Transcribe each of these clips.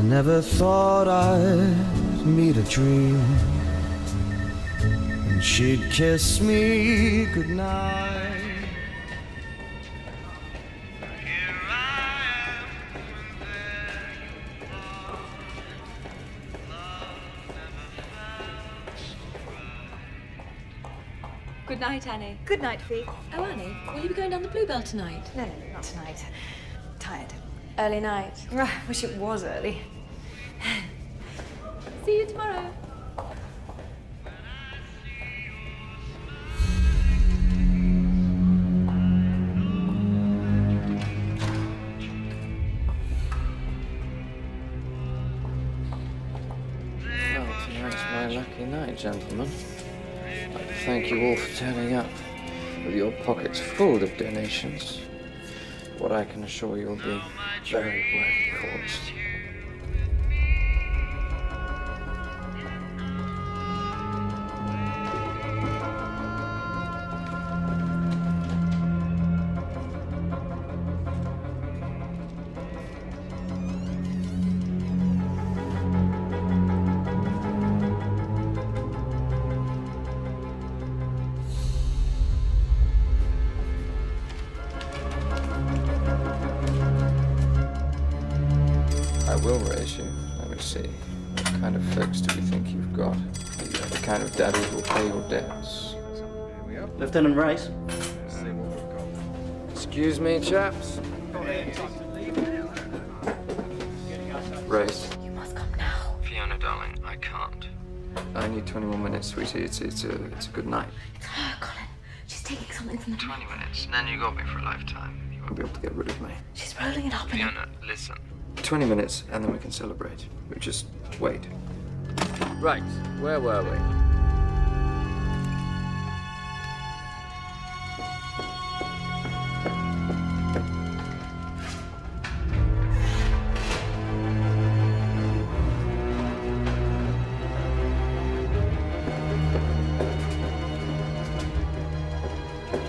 never thought I'd meet a dream, and she'd kiss me goodnight. Good night, Annie. Good night, Fee. Oh, Annie, will you be going down the Bluebell tonight? No, not tonight. Tired. Early night. I wish it was early. See you tomorrow. Well, tonight's my lucky night, gentlemen. I'd like to thank you all for turning up with your pockets full of donations. What I can assure you will be very worthy cause. I will raise you. Let me see. What kind of folks do you think you've got? The kind of daddy who will pay your debts. Lieutenant Rice. Excuse me, chaps. Race. You must come now. Fiona, darling, I can't. I need 20 more minutes, sweetie. It's a good night. It's her, Colin. She's taking something from the 20 minutes, and then you got me for a lifetime. You won't be able to get rid of me. She's rolling it up in Fiona, listen. 20 minutes, and then we can celebrate. We just wait. Right, where were we?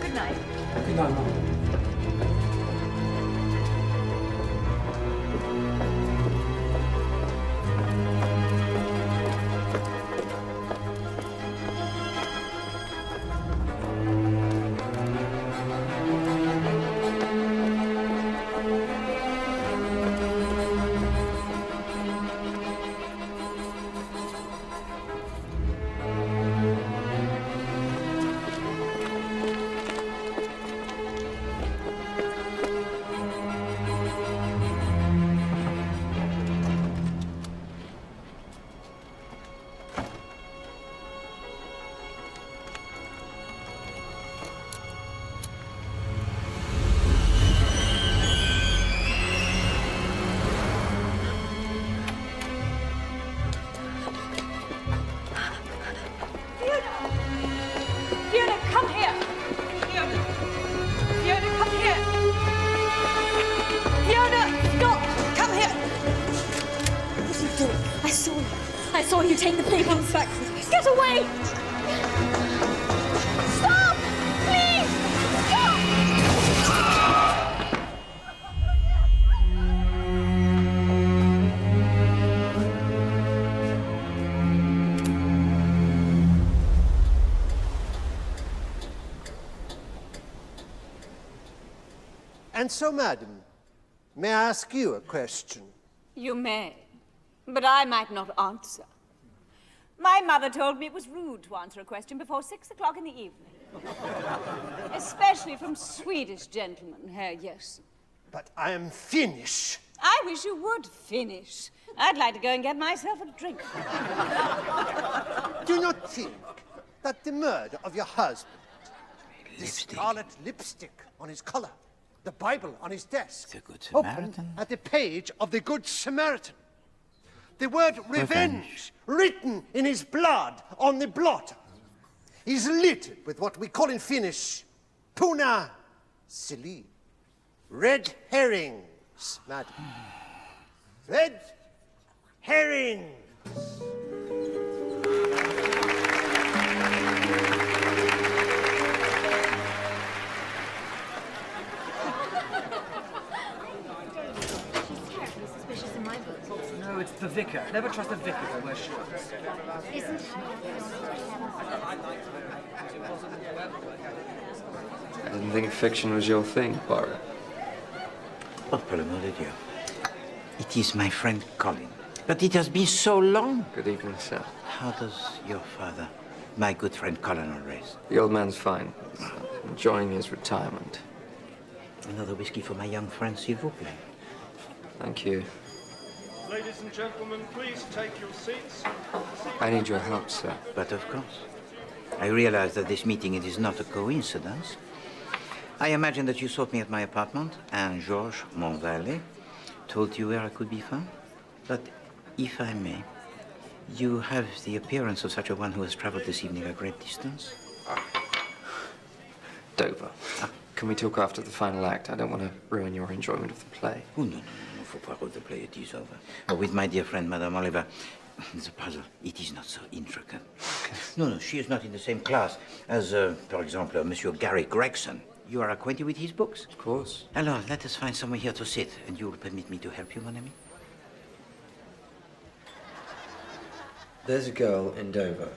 Good night. Good night, Mom. Fiona, come here! Fiona! Fiona, come here! Fiona, stop! Come here! What are you doing? I saw you. I saw you take the paper and sack. Get away! Stop! Please! Stop! And so, madam, may I ask you a question? You may, but I might not answer. My mother told me it was rude to answer a question before 6 o'clock in the evening. Especially from Swedish gentlemen, Herr Yes. But I am Finnish. I wish you would finish. I'd like to go and get myself a drink. Do you not think that the murder of your husband, the scarlet lipstick on his collar, the Bible on his desk, The Good opened Samaritan? at the page of the Good Samaritan? The word revenge, written in his blood on the blotter, is littered with what we call in Finnish, puna sili. Red herrings, madam. Red herrings. my book. No, it's the vicar. Never trust a vicar to wear shorts. Isn't I didn't think fiction was your thing, Poirot. Oh, pour l'amour de Dieu. It is my friend Colin. But it has been so long. Good evening, sir. How does your father, my good friend Colin, always? The old man's fine. He's enjoying his retirement. Another whiskey for my young friend, s'il vous plaît. Thank you. Ladies and gentlemen, please take your seats. I need your help, sir. But of course. I realize that this meeting, it is not a coincidence. I imagine that you sought me at my apartment, and Georges, mon valet, told you where I could be found. But if I may, you have the appearance of such a one who has traveled this evening a great distance. Dover. Can we talk after the final act? I don't want to ruin your enjoyment of the play. Oh, no, for Poirot, the play, it is over. Oh, with my dear friend, Madame Oliver, the puzzle, it is not so intricate. No, she is not in the same class as, for example, Monsieur Gary Gregson. You are acquainted with his books? Of course. Alors, let us find somewhere here to sit, and you will permit me to help you, mon ami? There's a girl in Dover.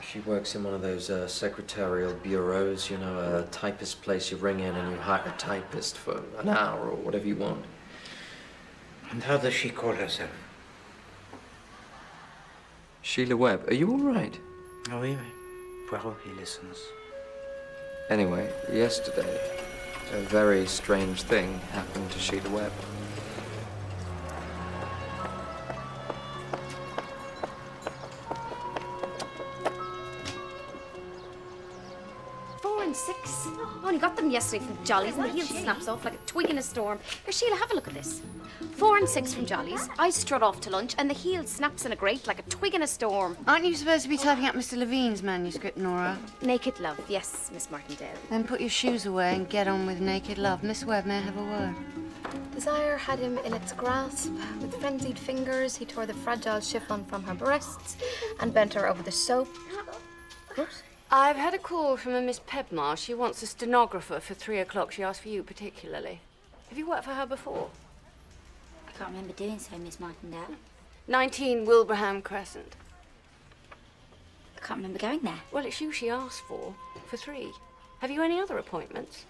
She works in one of those secretarial bureaus, you know, a typist place you ring in and you hire a typist for an hour or whatever you want. And how does she call herself? Sheila Webb. Are you all right? Oh, oui. Poirot, he listens. Anyway, yesterday, a very strange thing happened to Sheila Webb. 4 and 6. I only got them yesterday from Jolly's and the heel snaps off like a twig in a storm. Here, Sheila, have a look at this. 4 and 6 from Jolly's. I strut off to lunch and the heel snaps in a grate like a twig in a storm. Aren't you supposed to be typing up Mr. Levine's manuscript, Nora? Naked Love, yes, Miss Martindale. Then put your shoes away and get on with Naked Love. Miss Webb, may I have a word? Desire had him in its grasp. With frenzied fingers, he tore the fragile chiffon from her breasts and bent her over the soap. What? I've had a call from a Miss Pebmar. She wants a stenographer for 3 o'clock. She asked for you particularly. Have you worked for her before? I can't remember doing so, Miss Martindale. 19 Wilbraham Crescent. I can't remember going there. Well, it's you she asked for 3. Have you any other appointments?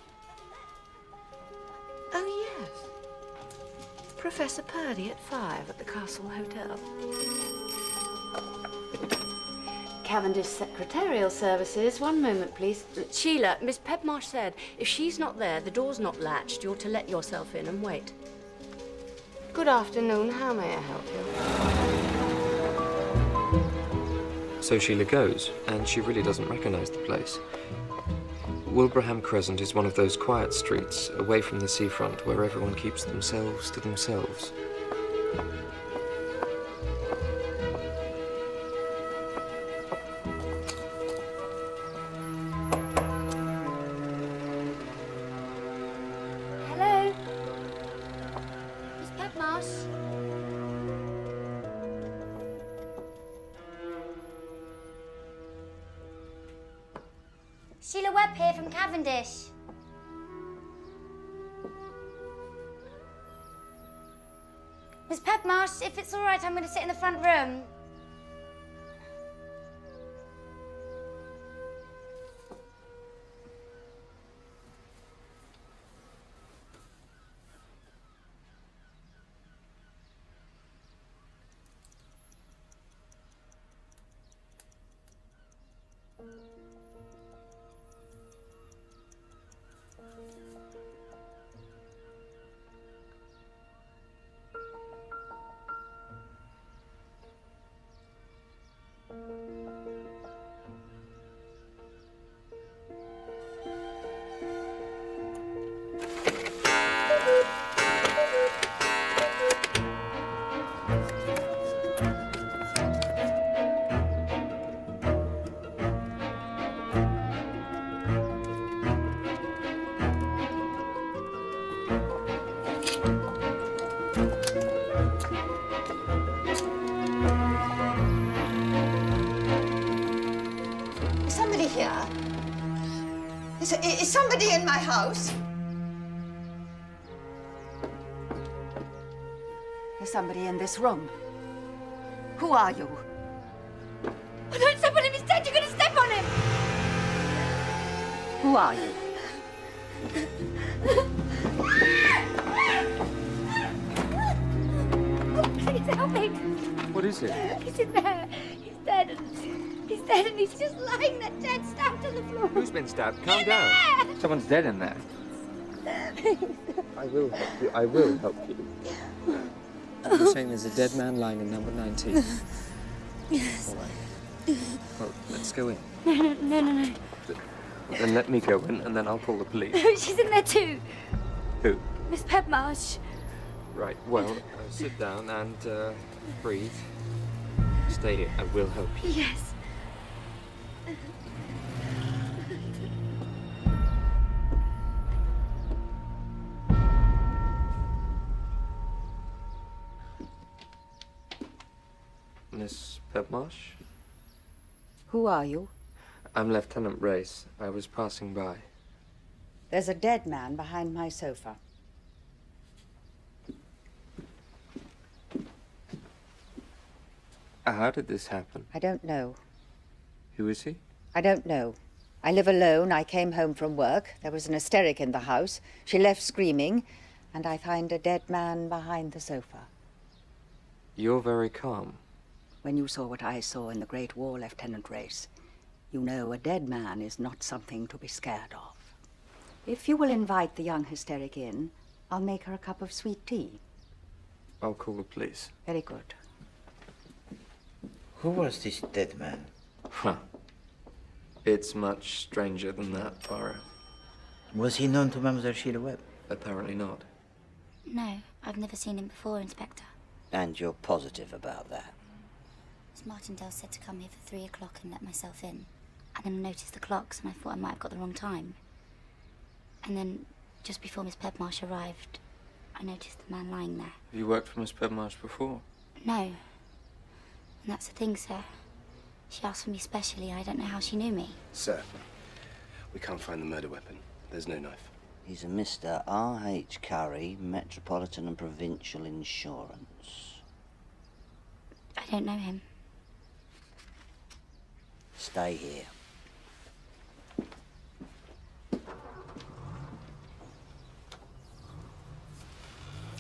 Oh, yes. Professor Purdy at 5 at the Castle Hotel. Cavendish Secretarial Services. 1 moment, please. Sheila, Miss Pebmarsh said if she's not there, the door's not latched, you're to let yourself in and wait. Good afternoon. How may I help you? So Sheila goes, and she really doesn't recognize the place. Wilbraham Crescent is one of those quiet streets away from the seafront where everyone keeps themselves to themselves. Hello? Miss Pebmarsh? Sheila Webb here from Cavendish. Miss Pebmarsh, if it's all right, I'm going to sit in the front room. Here? Is somebody in my house? There's somebody in this room. Who are you? Oh, don't step on him, he's dead, you're gonna step on him! Who are you? Oh, please help me! What is it? He's in there. He's dead. He's dead and he's just lying there dead, stabbed on the floor. Who's been stabbed? Calm down. Someone's dead in there. I will help you. I will help you. You're saying there's a dead man lying in number 19? Yes. All right. Well, let's go in. No. Then let me go in, and then I'll call the police. She's in there too. Who? Miss Pepmarsh. Right, well, sit down and breathe. Stay here. I will help you. Yes. Miss Pepmarsh? Who are you? I'm Lieutenant Race. I was passing by. There's a dead man behind my sofa. How did this happen? I don't know. Who is he? I don't know. I live alone. I came home from work. There was an hysteric in the house. She left screaming, and I find a dead man behind the sofa. You're very calm. When you saw what I saw in the Great War, Lieutenant Race, you know a dead man is not something to be scared of. If you will invite the young hysteric in, I'll make her a cup of sweet tea. I'll call the police. Very good. Who was this dead man? Huh. It's much stranger than that, Poirot. Was he known to Mademoiselle Sheila Webb? Apparently not. No, I've never seen him before, Inspector. And you're positive about that? Miss Martindale said to come here for 3 o'clock and let myself in. And then I noticed the clocks and I thought I might have got the wrong time. And then, just before Miss Pepmarsh arrived, I noticed the man lying there. Have you worked for Miss Pepmarsh before? No. And that's the thing, sir. She asked for me specially, and I don't know how she knew me. Sir, we can't find the murder weapon. There's no knife. He's a Mr. R.H. Curry, Metropolitan and Provincial Insurance. I don't know him. Stay here.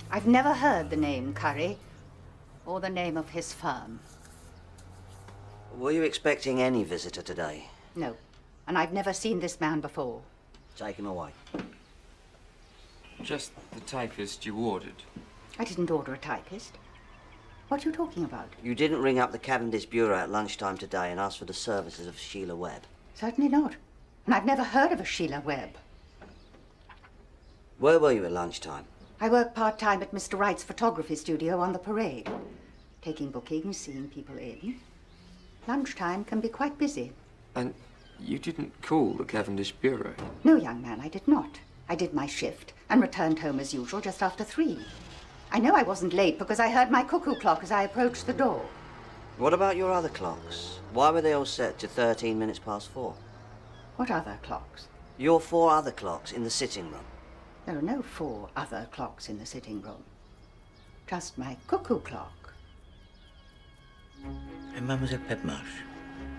I've never heard the name Curry, or the name of his firm. Were you expecting any visitor today? No, and I've never seen this man before. Take him away. Just the typist you ordered. I didn't order a typist. What are you talking about? You didn't ring up the Cavendish Bureau at lunchtime today and ask for the services of Sheila Webb? Certainly not. And I've never heard of a Sheila Webb. Where were you at lunchtime? I work part-time at Mr. Wright's photography studio on the parade, taking bookings, seeing people in. Lunchtime can be quite busy. And you didn't call the Cavendish Bureau? No, young man, I did not. I did my shift and returned home as usual just after 3. I know I wasn't late because I heard my cuckoo clock as I approached the door. What about your other clocks? Why were they all set to 13 minutes past 4? What other clocks? Your 4 other clocks in the sitting room. There are no 4 other clocks in the sitting room. Just my cuckoo clock. And Mademoiselle Pepmarsh,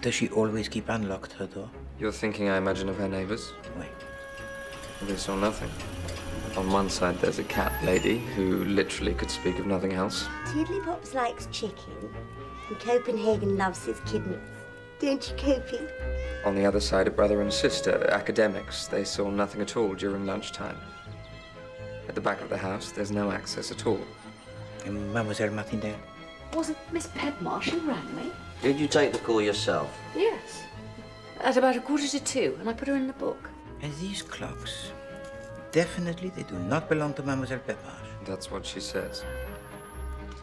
does she always keep unlocked her door? You're thinking, I imagine, of her neighbors? Wait. They saw nothing. On one side, there's a cat lady who literally could speak of nothing else. Tiddlypops likes chicken, and Copenhagen loves his kidneys. Don't you, Copy? On the other side, a brother and sister, academics. They saw nothing at all during lunchtime. At the back of the house, there's no access at all. And Mademoiselle Martindale? Was it Miss Pepmarsh who rang me? Did you take the call yourself? Yes. At about 1:45, and I put her in the book. And these clocks, definitely they do not belong to Mademoiselle Pepmarsh. That's what she says.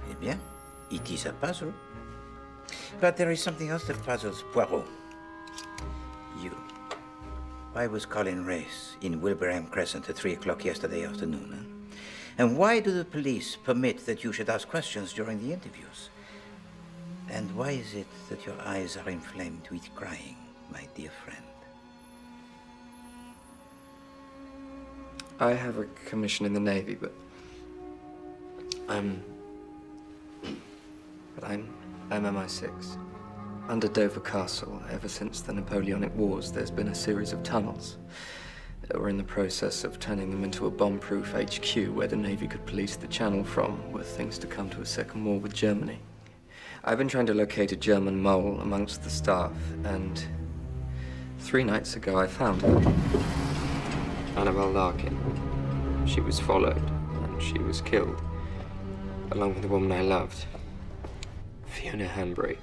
Eh bien, it is a puzzle. But there is something else that puzzles Poirot. You. Why was Colin Race in Wilbraham Crescent at 3 o'clock yesterday afternoon? Huh? And why do the police permit that you should ask questions during the interviews? And why is it that your eyes are inflamed with crying, my dear friend? I have a commission in the Navy, but I'm But I'm MI6. Under Dover Castle, ever since the Napoleonic Wars, there's been a series of tunnels. We're in the process of turning them into a bomb-proof HQ where the Navy could police the Channel from, were things to come to a second war with Germany. I've been trying to locate a German mole amongst the staff, and 3 nights ago I found her. Annabel Larkin. She was followed, and she was killed, along with the woman I loved, Fiona Hanbury,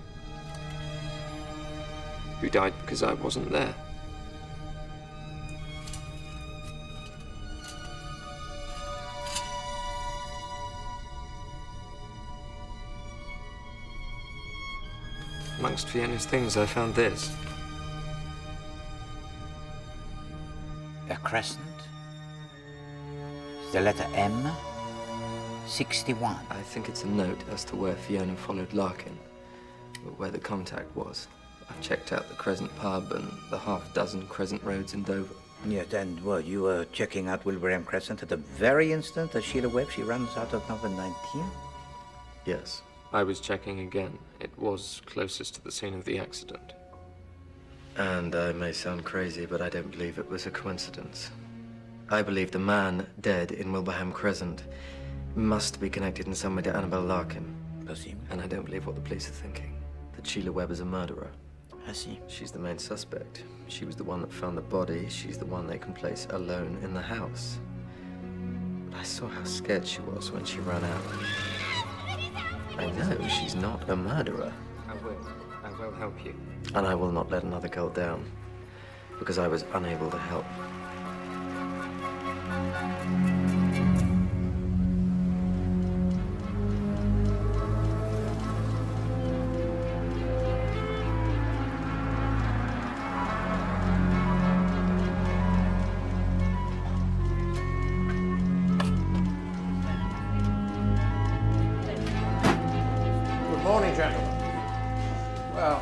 who died because I wasn't there. Amongst Fiona's things, I found this. A crescent? The letter M? 61. I think it's a note as to where Fiona followed Larkin, where the contact was. I've checked out the Crescent pub and the half-dozen Crescent roads in Dover. Yes, and what, you were checking out Wilbraham Crescent at the very instant that Sheila Webb, she runs out of number 19? Yes. I was checking again. It was closest to the scene of the accident. And I may sound crazy, but I don't believe it was a coincidence. I believe the man dead in Wilbraham Crescent must be connected in some way to Annabel Larkin. And I don't believe what the police are thinking, that Sheila Webb is a murderer. I see. She's the main suspect. She was the one that found the body. She's the one they can place alone in the house. But I saw how scared she was when she ran out. I know she's not a murderer. I will help you. And I will not let another girl down, because I was unable to help.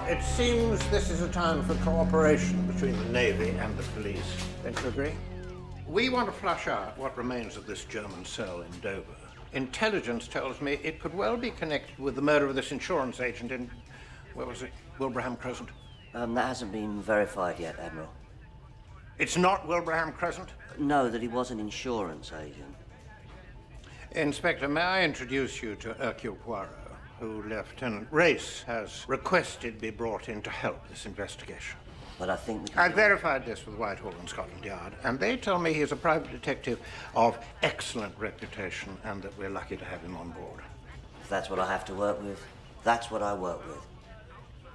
It seems this is a time for cooperation between the Navy and the police. Don't you agree? We want to flush out what remains of this German cell in Dover. Intelligence tells me it could well be connected with the murder of this insurance agent in, where was it, Wilbraham Crescent? That hasn't been verified yet, Admiral. It's not Wilbraham Crescent? No, that he was an insurance agent. Inspector, may I introduce you to Hercule Poirot, who Lieutenant Race has requested be brought in to help this investigation. But I think we can... I verified this with Whitehall and Scotland Yard, and they tell me he's a private detective of excellent reputation and that we're lucky to have him on board. If that's what I have to work with, that's what I work with.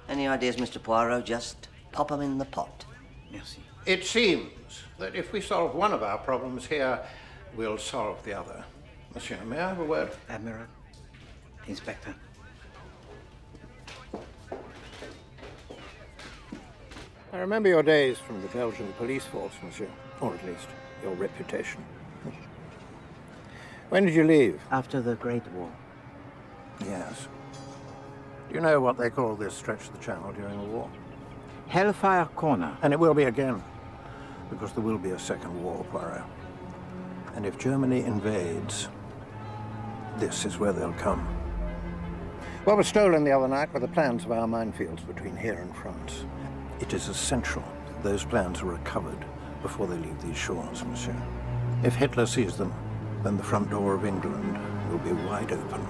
Any ideas, Mr. Poirot? Just pop them in the pot. Merci. It seems that if we solve one of our problems here, we'll solve the other. Monsieur, may I have a word? Admiral. Inspector. I remember your days from the Belgian police force, monsieur, or at least your reputation. When did you leave? After the Great War. Yes. Do you know what they call this stretch of the Channel during the war? Hellfire Corner. And it will be again, because there will be a second war, Poirot. And if Germany invades, this is where they'll come. What was stolen the other night were the plans of our minefields between here and France. It is essential that those plans are recovered before they leave these shores, monsieur. If Hitler sees them, then the front door of England will be wide open.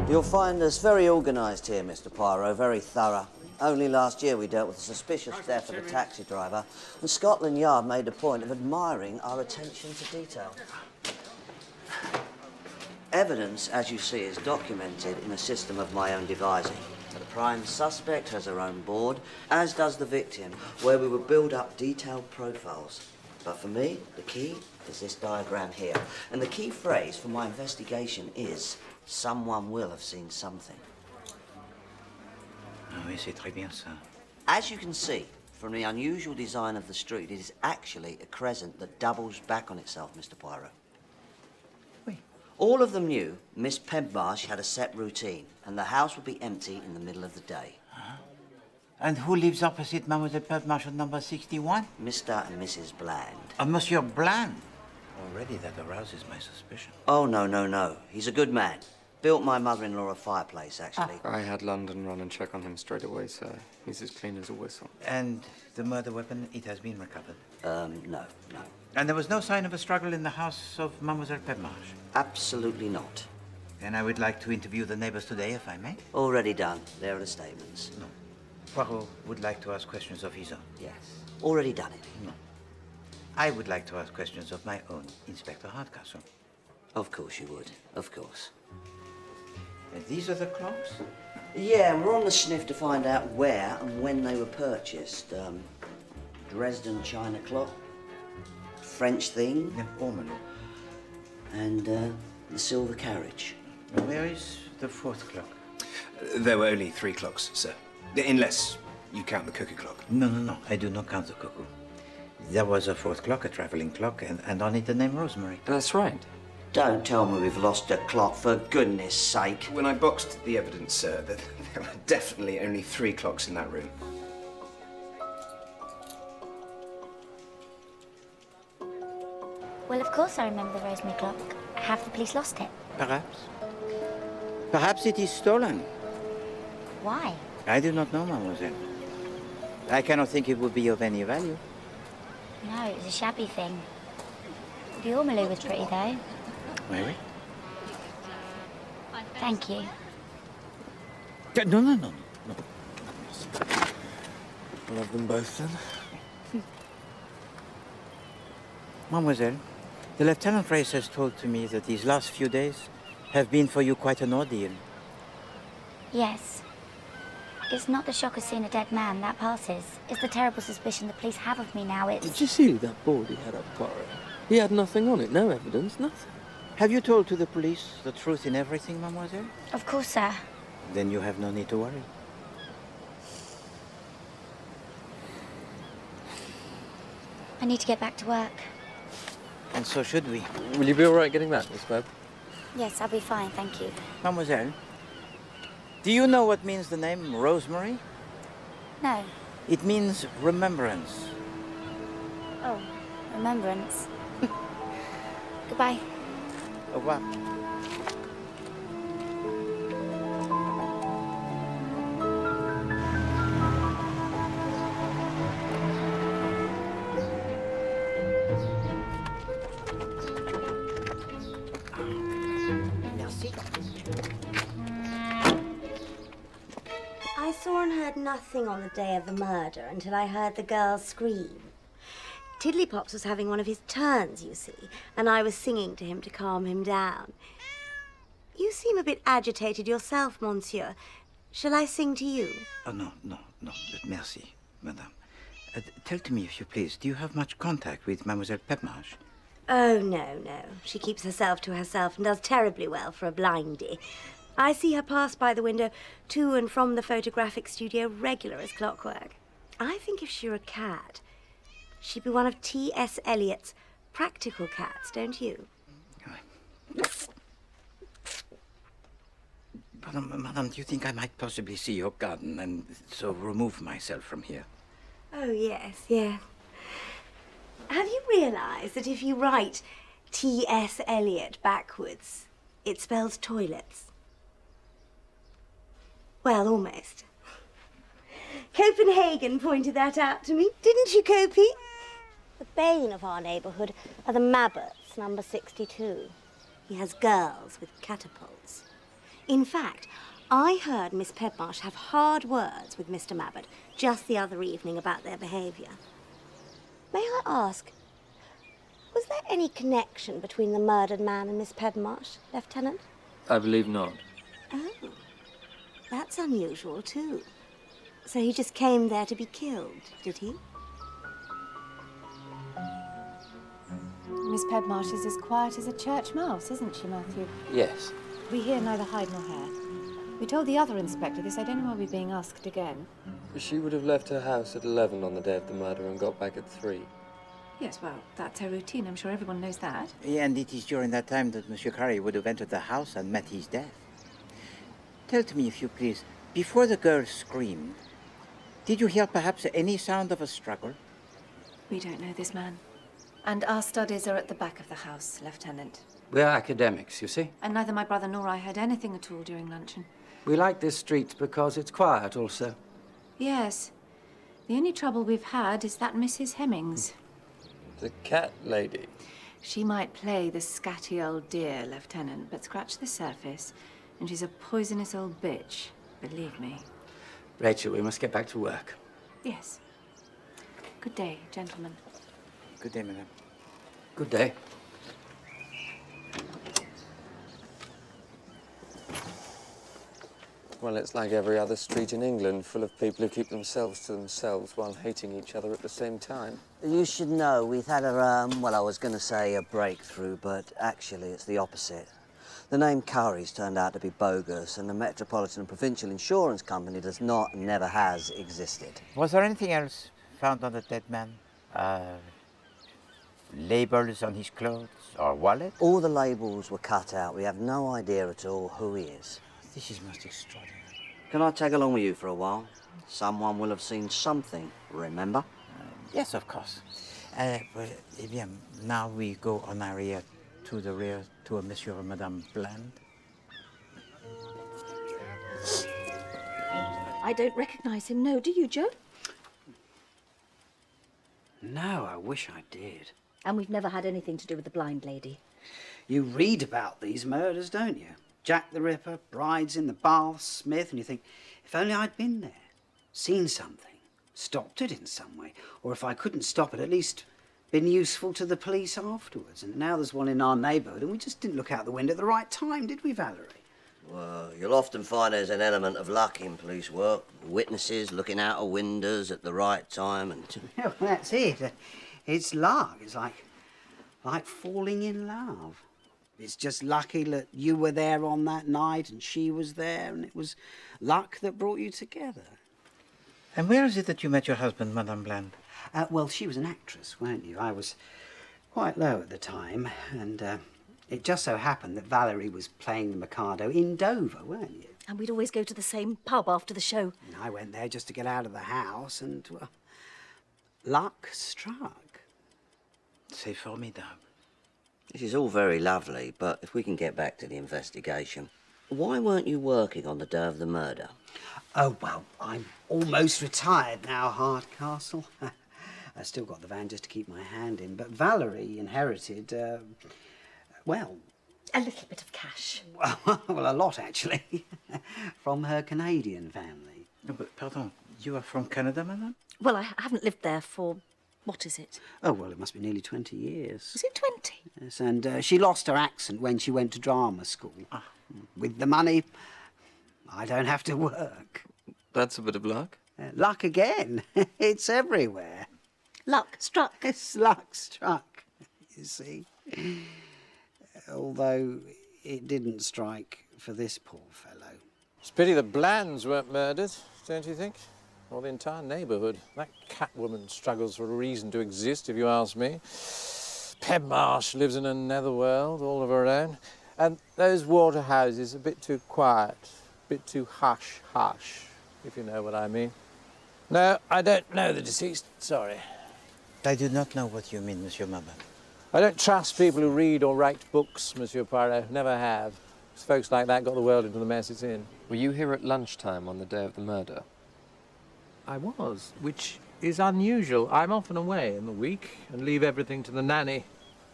You'll find us very organised here, Mr. Poirot, very thorough. Only last year we dealt with the suspicious death of a taxi driver, and Scotland Yard made a point of admiring our attention to detail. Evidence, as you see, is documented in a system of my own devising. The prime suspect has her own board, as does the victim, where we will build up detailed profiles. But for me, the key is this diagram here. And the key phrase for my investigation is, someone will have seen something. Oui, c'est très bien ça. As you can see from the unusual design of the street, it is actually a crescent that doubles back on itself, Mr. Poirot. All of them knew Miss Pedmarsh had a set routine, and the house would be empty in the middle of the day. Huh? And who lives opposite Mademoiselle Pedmarsh at number 61? Mr. and Mrs. Bland. Monsieur Bland? Already that arouses my suspicion. Oh, no. He's a good man. Built my mother-in-law a fireplace, actually. I had London run and check on him straight away, sir. He's as clean as a whistle. And the murder weapon, it has been recovered? No. And there was no sign of a struggle in the house of Mademoiselle Permarche? Absolutely not. Then I would like to interview the neighbors today, if I may. Already done. There are the statements. No. Poirot would like to ask questions of his own. Yes. Already done it. No. I would like to ask questions of my own, Inspector Hardcastle. Of course you would. Of course. And these are the clocks? Yeah, and we're on the sniff to find out where and when they were purchased. Dresden China clock, French thing. Yeah, Ormond. And the silver carriage. And where is the fourth clock? There were only 3 clocks, sir. Unless you count the cuckoo clock. No. I do not count the cuckoo. There was a fourth clock, a traveling clock, and on it the name Rosemary. That's right. Don't tell me we've lost a clock, for goodness sake. When I boxed the evidence, sir, there were definitely only 3 clocks in that room. Well, of course I remember the Rosemary clock. Have the police lost it? Perhaps. Perhaps it is stolen. Why? I do not know, mademoiselle. I cannot think it would be of any value. No, it was a shabby thing. The ormolu was pretty, though. Really? Thank you. No. I'll have them both then. Mademoiselle, the Lieutenant Race has told to me that these last few days have been for you quite an ordeal. Yes. It's not the shock of seeing a dead man, that passes. It's the terrible suspicion the police have of me now, it's... Did you see that board he had up Poirot? He had nothing on it, no evidence, nothing. Have you told to the police the truth in everything, mademoiselle? Of course, sir. Then you have no need to worry. I need to get back to work. And so should we. Will you be all right getting back, Miss Webb? Yes, I'll be fine, thank you. Mademoiselle, do you know what means the name Rosemary? No. It means remembrance. Oh, remembrance. Goodbye. Au revoir. Merci. I saw and heard nothing on the day of the murder until I heard the girl scream. Tiddlypops was having one of his turns, you see, and I was singing to him to calm him down. You seem a bit agitated yourself, monsieur. Shall I sing to you? Oh, no. Merci, madame. Tell to me, if you please, do you have much contact with Mademoiselle Permarche? Oh, no. She keeps herself to herself and does terribly well for a blindy. I see her pass by the window to and from the photographic studio regular as clockwork. I think if she were a cat, she'd be one of T.S. Eliot's practical cats, don't you? Madame, do you think I might possibly see your garden and so remove myself from here? Oh, yes. Have you realised that if you write T.S. Eliot backwards, it spells toilets? Well, almost. Copenhagen pointed that out to me, didn't you, Copey? The bane of our neighbourhood are the Mabbots, number 62. He has girls with catapults. In fact, I heard Miss Permarche have hard words with Mr. Mabbott just the other evening about their behaviour. May I ask, was there any connection between the murdered man and Miss Permarche, Lieutenant? I believe not. Oh, that's unusual too. So he just came there to be killed, did he? Miss Permarche is as quiet as a church mouse, isn't she, Matthew? Yes. We hear neither hide nor hair. We told the other inspector this. I don't know why we're being asked again. She would have left her house at 11 on the day of the murder and got back at 3. Yes, well, that's her routine. I'm sure everyone knows that. And it is during that time that Monsieur Carré would have entered the house and met his death. Tell to me, if you please, before the girl screamed, did you hear perhaps any sound of a struggle? We don't know this man. And our studies are at the back of the house, Lieutenant. We're academics, you see. And neither my brother nor I heard anything at all during luncheon. We like this street because it's quiet also. Yes. The only trouble we've had is that Mrs. Hemmings. The cat lady. She might play the scatty old dear, Lieutenant, but scratch the surface, and she's a poisonous old bitch, believe me. Rachel, we must get back to work. Yes. Good day, gentlemen. Good day, madame. Good day. Well, it's like every other street in England, full of people who keep themselves to themselves while hating each other at the same time. You should know we've had a, well, I was going to say a breakthrough, but actually it's the opposite. The name Curry's turned out to be bogus, and the Metropolitan and Provincial Insurance Company does not and never has existed. Was there anything else found on the dead man? Labels on his clothes or wallet? All the labels were cut out. We have no idea at all who he is. This is most extraordinary. Can I tag along with you for a while? Someone will have seen something, remember? Yes, of course. Eh bien, now we go en arrière to the rear to a Monsieur and Madame Bland. I don't recognize him, no, do you, Joe? No, I wish I did. And we've never had anything to do with the blind lady. You read about these murders, don't you? Jack the Ripper, brides in the bath, Smith, and you think, if only I'd been there, seen something, stopped it in some way, or if I couldn't stop it, at least been useful to the police afterwards. And now there's one in our neighbourhood, and we just didn't look out the window at the right time, did we, Valerie? Well, you'll often find there's an element of luck in police work. Witnesses looking out of windows at the right time and... Yeah, well, that's it. It's luck. It's like falling in love. It's just lucky that you were there on that night and she was there, and it was luck that brought you together. And where is it that you met your husband, Madame Bland? Well, she was an actress, weren't you? I was quite low at the time, and it just so happened that Valerie was playing the Mikado in Dover, weren't you? And we'd always go to the same pub after the show. And I went there just to get out of the house, and, well, luck struck. C'est formidable. This is all very lovely, but if we can get back to the investigation, why weren't you working on the day of the murder? Oh, well, I'm almost retired now, Hardcastle. I still got the van just to keep my hand in, but Valerie inherited, well... A little bit of cash. Well, a lot, actually, from her Canadian family. No, but, pardon, you are from Canada, madame? Well, I haven't lived there for... What is it? Oh, well, it must be nearly 20 years. Is it 20? Yes, and she lost her accent when she went to drama school. With the money, I don't have to work. That's a bit of luck. Luck again. It's everywhere. Luck struck. It's luck struck, you see. Although it didn't strike for this poor fellow. It's a pity the Blands weren't murdered, don't you think? Or the entire neighbourhood. That Catwoman struggles for a reason to exist, if you ask me. Pedmarsh lives in a netherworld all of her own. And those Waterhouses a bit too quiet, a bit too hush-hush, if you know what I mean. No, I don't know the deceased, sorry. I do not know what you mean, Monsieur Maban. I don't trust people who read or write books, Monsieur Poirot. Never have. Folks like that got the world into the mess it's in. Were you here at lunchtime on the day of the murder? I was, which is unusual. I'm often away in the week and leave everything to the nanny.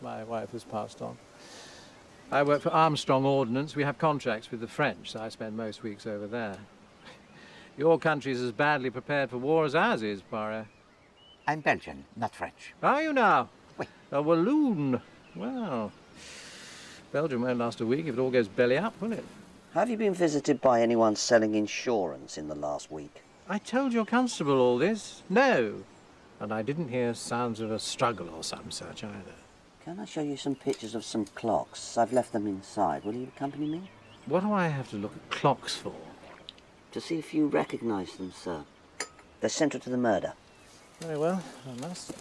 My wife has passed on. I work for Armstrong Ordnance. We have contracts with the French, so I spend most weeks over there. Your country's as badly prepared for war as ours is, Poirot. I'm Belgian, not French. Are you now? Oui. A Walloon. Well, Belgium won't last a week if it all goes belly up, will it? Have you been visited by anyone selling insurance in the last week? I told your constable all this. No. And I didn't hear sounds of a struggle or some such either. Can I show you some pictures of some clocks? I've left them inside. Will you accompany me? What do I have to look at clocks for? To see if you recognise them, sir. They're central to the murder. Very well, I must.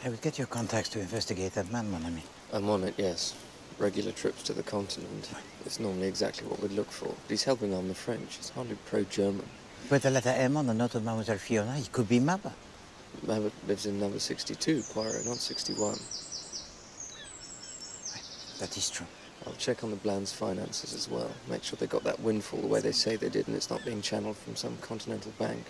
I will get your contacts to investigate that man, mon ami. I'm on it, yes. Regular trips to the continent. It's normally exactly what we'd look for. But he's helping on the French. He's hardly pro-German. With the letter M on the note of Mademoiselle Fiona, he could be Maba. Mabbott lives in number 62, Poirot, not 61. That is true. I'll check on the Bland's finances as well. Make sure they got that windfall the way they say they did and it's not being channeled from some continental bank.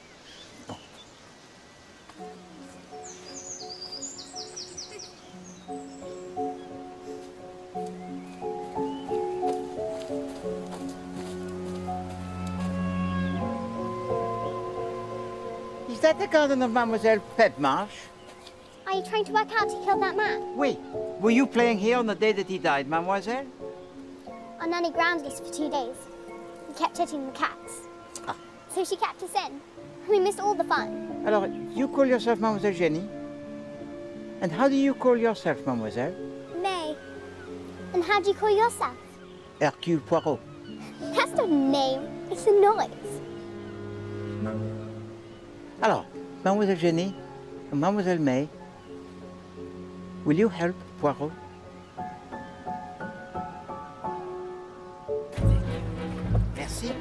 Is that the garden of Mademoiselle Pepmarsh? Are you trying to work out who killed that man? Oui. Were you playing here on the day that he died, mademoiselle? Our nanny grounded us for 2 days. We kept hitting the cats. So she kept us in. We missed all the fun. Alors, you call yourself Mademoiselle Jenny? And how do you call yourself, mademoiselle? May. And how do you call yourself? Hercule Poirot. That's not a name. It's a noise. Alors, Mademoiselle Jenny and Mademoiselle May, will you help Poirot? Merci.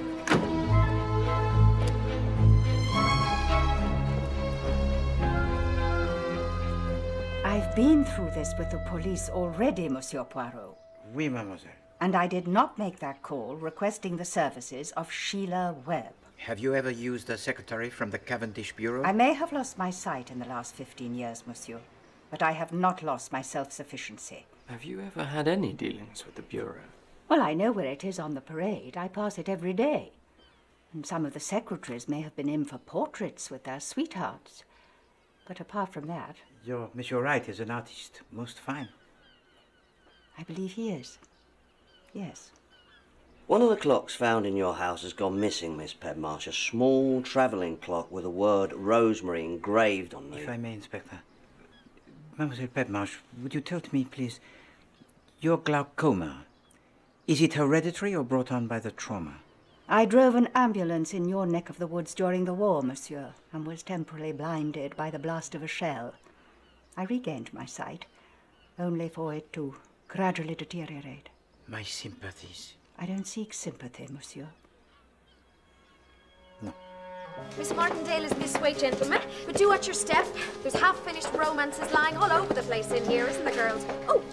I've been through this with the police already, Monsieur Poirot. Oui, mademoiselle. And I did not make that call requesting the services of Sheila Webb. Have you ever used a secretary from the Cavendish Bureau? I may have lost my sight in the last 15 years, monsieur, but I have not lost my self-sufficiency. Have you ever had any dealings with the Bureau? Well, I know where it is on the parade. I pass it every day. And some of the secretaries may have been in for portraits with their sweethearts. But apart from that... Your Monsieur Wright is an artist, most fine. I believe he is. Yes. One of the clocks found in your house has gone missing, Miss Pedmarsh. A small travelling clock with the word Rosemary engraved on the... If I may, Inspector. Mademoiselle Pedmarsh, would you tell me, please, your glaucoma, is it hereditary or brought on by the trauma? I drove an ambulance in your neck of the woods during the war, monsieur, and was temporarily blinded by the blast of a shell. I regained my sight, only for it to gradually deteriorate. My sympathies. I don't seek sympathy, monsieur. Miss Martindale is this way, gentlemen. But do watch your step. There's half-finished romances lying all over the place in here, isn't there, girls? Oh,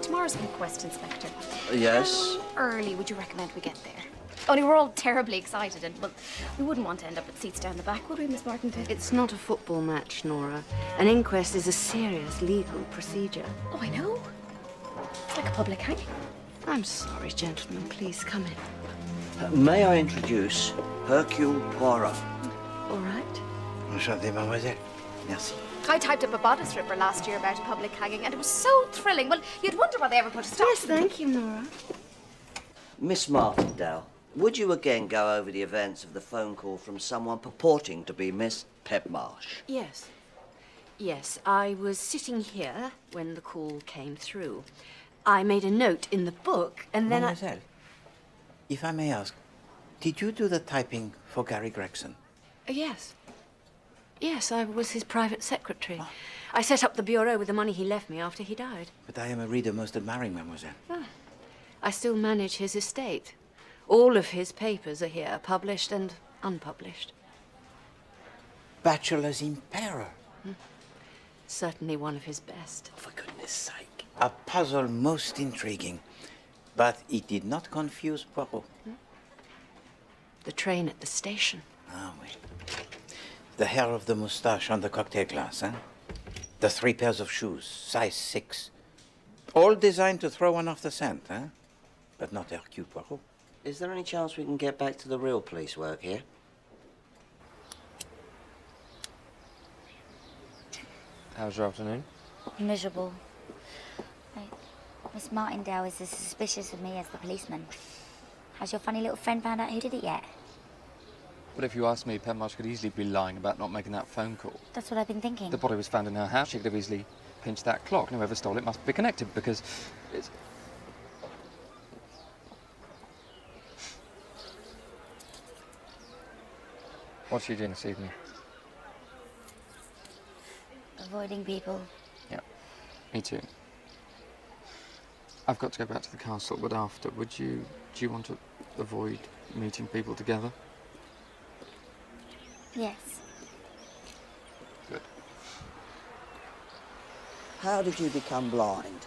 tomorrow's inquest, Inspector. Yes? Early, would you recommend we get there? Only we're all terribly excited and, well, we wouldn't want to end up at seats down the back, would we, Miss Martindale? It's not a football match, Nora. An inquest is a serious legal procedure. Oh, I know. It's like a public hanging. I'm sorry, gentlemen. Please come in. May I introduce Hercule Poirot? All right. Enchanté, mademoiselle. Merci. I typed up a bodice ripper last year about a public hanging, and it was so thrilling. Well, you'd wonder why they ever put a stop. Yes, thank you, Nora. Miss Martindale, would you again go over the events of the phone call from someone purporting to be Miss Pedmarsh? Yes. Yes, I was sitting here when the call came through. I made a note in the book, and then Mademoiselle, if I may ask, did you do the typing for Gary Gregson? Yes. Yes, I was his private secretary. I set up the bureau with the money he left me after he died. But I am a reader most admiring, mademoiselle. I still manage his estate. All of his papers are here, published and unpublished. Bachelor's in Peril. Certainly one of his best. For goodness sake. A puzzle most intriguing. But it did not confuse Poirot. The train at the station. Ah, oui. The hair of the moustache on the cocktail glass, eh? The 3 pairs of shoes, size 6. All designed to throw one off the scent, eh? But not Hercule Poirot. Is there any chance we can get back to the real police work here? How's your afternoon? Miserable. Miss Martindale is as suspicious of me as the policeman. Has your funny little friend found out who did it yet? But if you ask me, Pedmarsh could easily be lying about not making that phone call. That's what I've been thinking. The body was found in her house. She could have easily pinched that clock. And whoever stole it must be connected because it's... What's she doing this evening? Avoiding people. Yeah, me too. I've got to go back to the castle, but after, do you want to avoid meeting people together? Yes. Good. How did you become blind?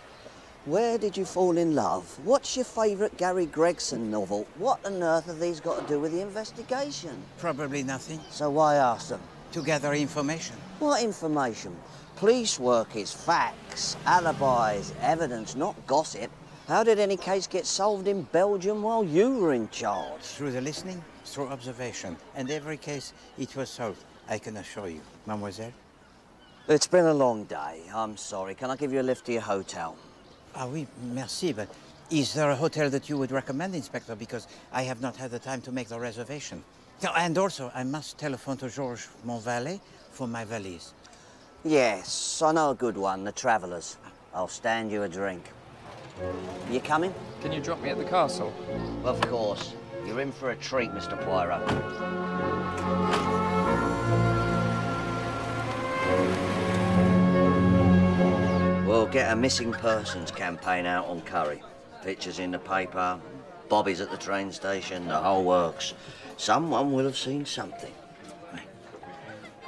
Where did you fall in love? What's your favourite Gary Gregson novel? What on earth have these got to do with the investigation? Probably nothing. So why ask them? To gather information. What information? Police work is facts, alibis, evidence, not gossip. How did any case get solved in Belgium while you were in charge? Through the listening, through observation. And every case, it was solved, I can assure you. Mademoiselle? It's been a long day. I'm sorry. Can I give you a lift to your hotel? Ah oui, merci, but is there a hotel that you would recommend, Inspector? Because I have not had the time to make the reservation. No, and also, I must telephone to Georges, mon valet, for my valise. Yes, I know a good one, the Travellers. I'll stand you a drink. You coming? Can you drop me at the castle? Of course. You're in for a treat, Mr. Poirot. We'll get a missing persons campaign out on Curry. Pictures in the paper, bobbies at the train station, the whole works. Someone will have seen something.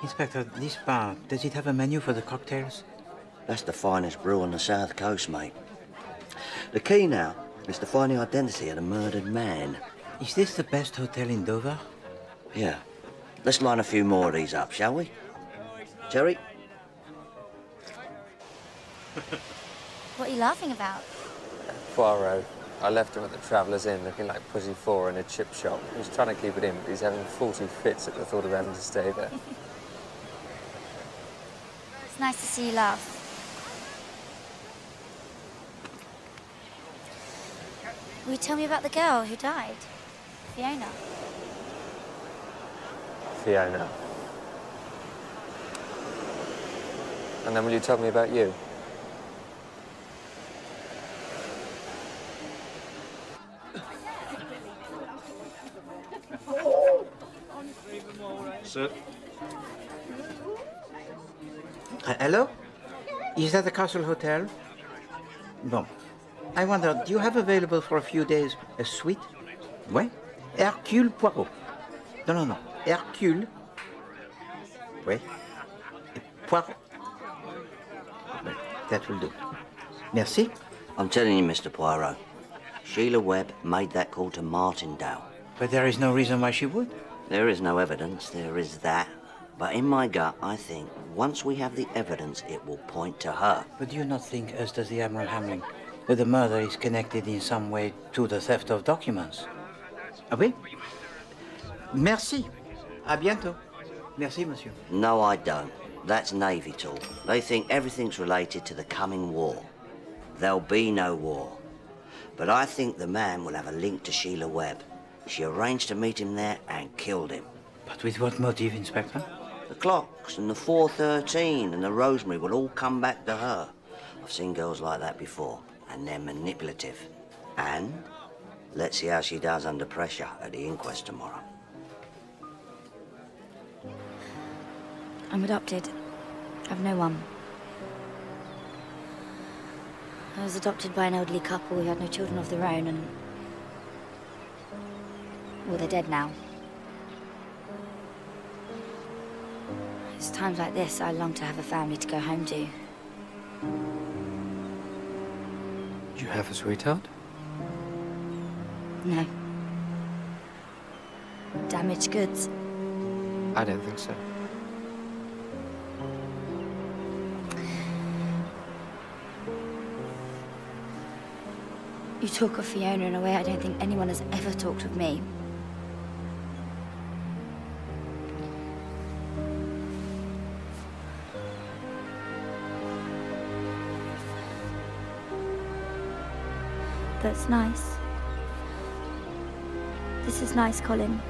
Inspector, this bar, does it have a menu for the cocktails? That's the finest brew on the south coast, mate. The key now is to find the identity of the murdered man. Is this the best hotel in Dover? Yeah. Let's line a few more of these up, shall we? Jerry? What are you laughing about? Poirot. I left him at the Travellers' Inn looking like Pussy 4 in a chip shop. He was trying to keep it in, but he's having 40 fits at the thought of having to stay there. It's nice to see you laugh. Will you tell me about the girl who died? Fiona. Fiona. And then will you tell me about you? Sir? Hello? Is that the Castle Hotel? Bon. I wonder, do you have available for a few days a suite? Oui? Hercule Poirot. No. Hercule. Oui? Poirot. That will do. Merci. I'm telling you, Mr. Poirot, Sheila Webb made that call to Martindale. But there is no reason why she would. There is no evidence, there is that. But in my gut, I think once we have the evidence, it will point to her. But do you not think, as does the Admiral Hamling, that the murder is connected in some way to the theft of documents? Ah oui? Merci. À bientôt. Merci, monsieur. No, I don't. That's Navy talk. They think everything's related to the coming war. There'll be no war. But I think the man will have a link to Sheila Webb. She arranged to meet him there and killed him. But with what motive, Inspector? The clocks and the 413 and the rosemary will all come back to her. I've seen girls like that before, and they're manipulative. And let's see how she does under pressure at the inquest tomorrow. I'm adopted. I've no one. I was adopted by an elderly couple who had no children of their own, and... well, they're dead now. It's times like this I long to have a family to go home to. Do you have a sweetheart? No. Damaged goods. I don't think so. You talk of Fiona in a way I don't think anyone has ever talked of me. That's nice. This is nice, Colin.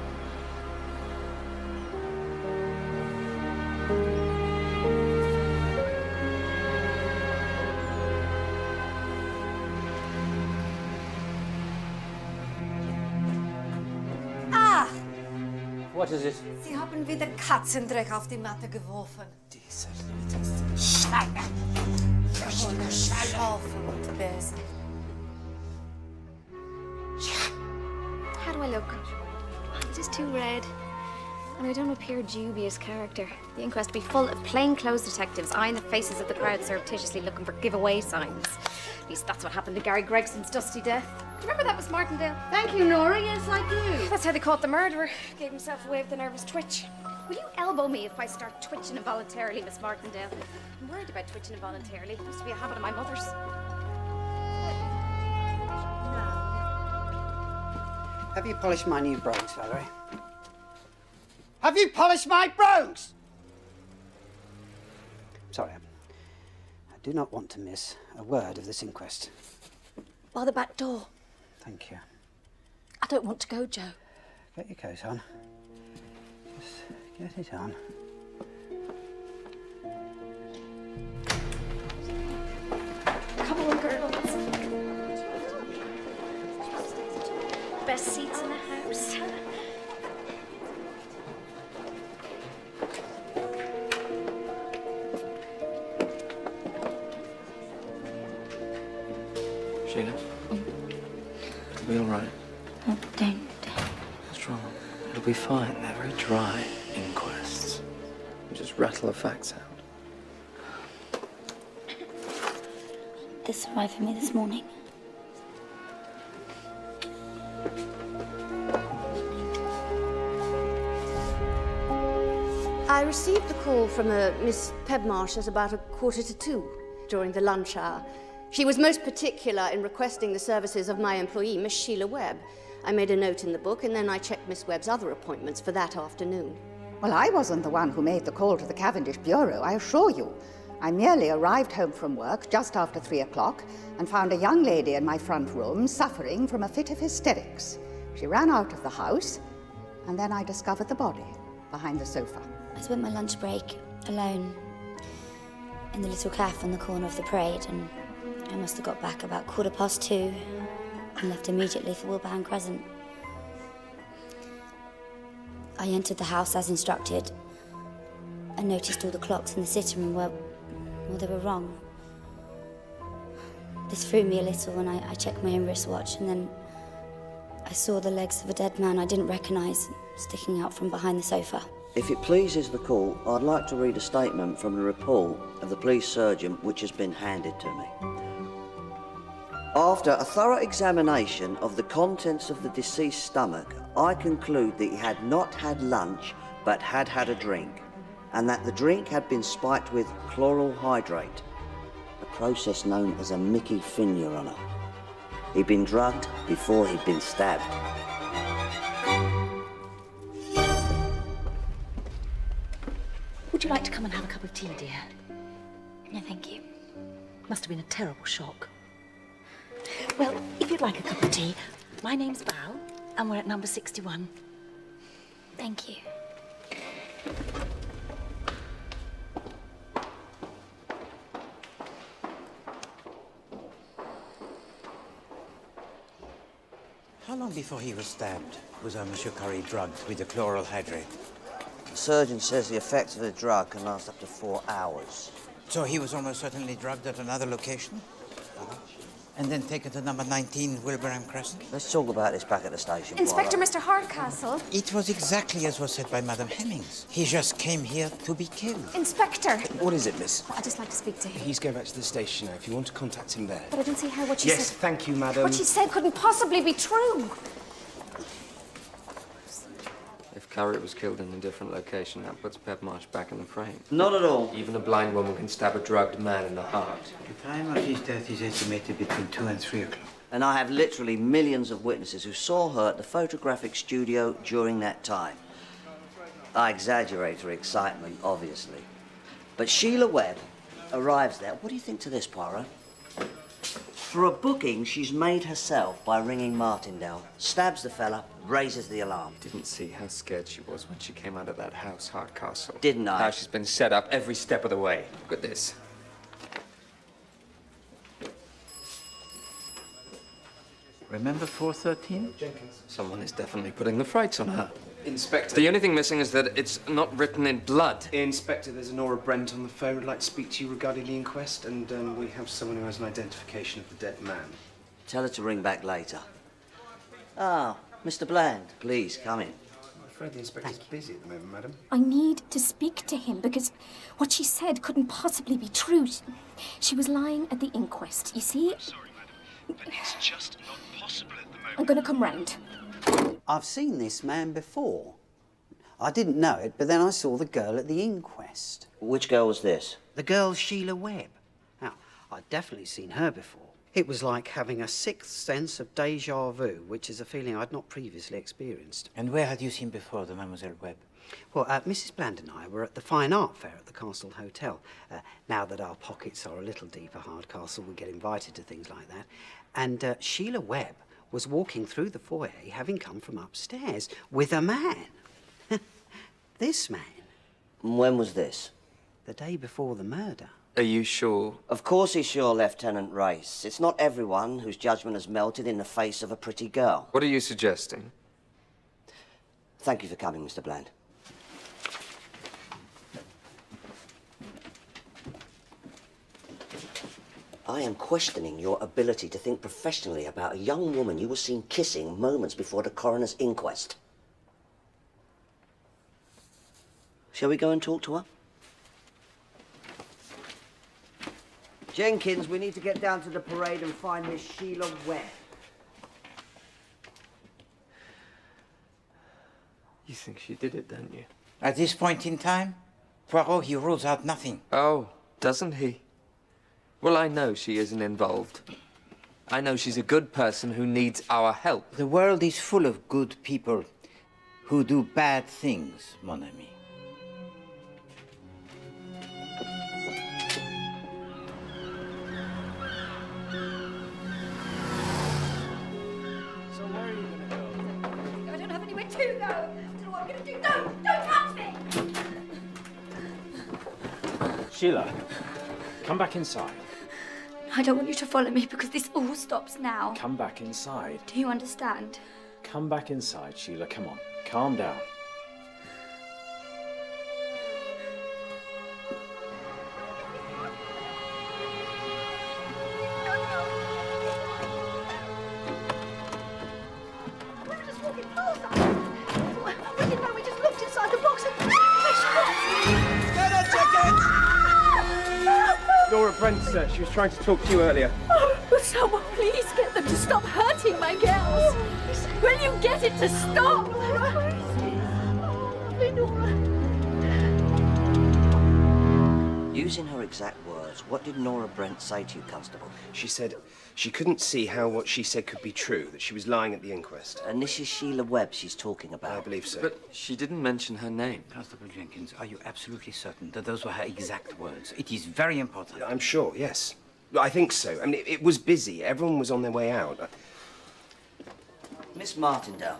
Ah! What is it? Sie haben wieder Katzendreck auf die Matte geworfen. Diese Schweine! Verhohne Schaufel und Besen. How do I look? It is too red. And I don't appear dubious character. The inquest will be full of plainclothes detectives eyeing the faces of the crowd surreptitiously looking for giveaway signs. At least that's what happened to Gary Gregson's dusty death. Do you remember that, Miss Martindale? Thank you, Nora. Yes, I do. That's how they caught the murderer. Gave himself away with a nervous twitch. Will you elbow me if I start twitching involuntarily, Miss Martindale? I'm worried about twitching involuntarily. It used to be a habit of my mother's. Have you polished my new brogues, Valerie? Have you polished my brogues? Sorry, I do not want to miss a word of this inquest. By the back door. Thank you. I don't want to go, Joe. Get your coat on. Just get it on. Come on, girls. Best seats in the house. Sheila? It'll be all right. Oh, don't. What's wrong? It'll be fine. They're very dry inquests. You just rattle the facts out. This arrived for me this morning. I received a call from a Miss Pebmarsh at about 1:45 during the lunch hour. She was most particular in requesting the services of my employee, Miss Sheila Webb. I made a note in the book, and then I checked Miss Webb's other appointments for that afternoon. Well, I wasn't the one who made the call to the Cavendish Bureau, I assure you. I merely arrived home from work just after 3 o'clock and found a young lady in my front room suffering from a fit of hysterics. She ran out of the house, and then I discovered the body behind the sofa. I spent my lunch break alone in the little cafe on the corner of the parade, and I must have got back about 2:15 and left immediately for Wilbraham Crescent. I entered the house as instructed and noticed all the clocks in the sitting room were, well, they were wrong. This threw me a little, and I checked my own wristwatch, and then I saw the legs of a dead man I didn't recognise sticking out from behind the sofa. If it pleases the court, I'd like to read a statement from the report of the police surgeon which has been handed to me. After a thorough examination of the contents of the deceased's stomach, I conclude that he had not had lunch but had had a drink, and that the drink had been spiked with chloral hydrate, a process known as a Mickey Fin, Your Honour. He'd been drugged before he'd been stabbed. Would you like to come and have a cup of tea, dear? No, thank you. Must have been a terrible shock. Well, if you'd like a cup of tea, my name's Val, and we're at number 61. Thank you. How long before he was stabbed was Monsieur Curry drugged with the chloral hydrate? The surgeon says the effects of the drug can last up to 4 hours. So he was almost certainly drugged at another location? And then taken to number 19 Wilbraham Crescent? Let's talk about this back at the station. Inspector Poirot. Mr. Hardcastle. It was exactly as was said by Madame Hemmings. He just came here to be killed. Inspector. What is it, miss? I'd just like to speak to him. Please go back to the station now if you want to contact him there. But I don't see how what she Yes, said... thank you, madam. What she said couldn't possibly be true. If Curry was killed in a different location, that puts Pebmarsh back in the frame. Not at all. Even a blind woman can stab a drugged man in the heart. The time of his death is estimated between 2 and 3 o'clock. And I have literally millions of witnesses who saw her at the photographic studio during that time. I exaggerate her excitement, obviously. But Sheila Webb arrives there. What do you think to this, Poirot? For a booking she's made herself by ringing Martindale, stabs the fella, raises the alarm. Didn't see how scared she was when she came out of that house, Hardcastle. Didn't I? How she's been set up every step of the way. Look at this. Remember 413? Jenkins. Someone is definitely putting the frights on her. Inspector. The only thing missing is that it's not written in blood. Inspector, there's Nora Brent on the phone. I'd like to speak to you regarding the inquest, and we have someone who has an identification of the dead man. Tell her to ring back later. Ah, Mr. Bland, please come in. afraid the inspector's busy at the moment, madam. I need to speak to him because what she said couldn't possibly be true. She was lying at the inquest, you see? Sorry, madam, but it's just not possible at the moment. I'm going to come round. I've seen this man before. I didn't know it, but then I saw the girl at the inquest. Which girl was this? The girl Sheila Webb. Now, I'd definitely seen her before. It was like having a sixth sense of déjà vu, which is a feeling I'd not previously experienced. And where had you seen before the Mademoiselle Webb? Well, Mrs. Bland and I were at the Fine Art Fair at the Castle Hotel. Now that our pockets are a little deeper, Hardcastle, we get invited to things like that. And Sheila Webb was walking through the foyer, having come from upstairs, with a man. This man. When was this? The day before the murder. Are you sure? Of course he's sure, Lieutenant Race. It's not everyone whose judgment has melted in the face of a pretty girl. What are you suggesting? Thank you for coming, Mr. Bland. I am questioning your ability to think professionally about a young woman you were seen kissing moments before the coroner's inquest. Shall we go and talk to her? Jenkins, we need to get down to the parade and find Miss Sheila Webb. You think she did it, don't you? At this point in time, Poirot, he rules out nothing. Oh, doesn't he? Well, I know she isn't involved. I know she's a good person who needs our help. The world is full of good people who do bad things, mon ami. I don't have anywhere to go. I don't know what I'm going to do. Don't touch me! Sheila, come back inside. I don't want you to follow me because this all stops now. Come back inside. Do you understand? Come back inside, Sheila. Come on. Calm down. Laura Brent, sir. She was trying to talk to you earlier. Oh, will someone please get them to stop hurting my girls? Will you get it to stop? Using her exact words, what did Nora Brent say to you, Constable? She said she couldn't see how what she said could be true, that she was lying at the inquest. And this is Sheila Webb she's talking about? I believe so. But she didn't mention her name. Constable Jenkins, are you absolutely certain that those were her exact words? It is very important. I'm sure, yes. I think so. I mean, it was busy. Everyone was on their way out. Miss Martindale,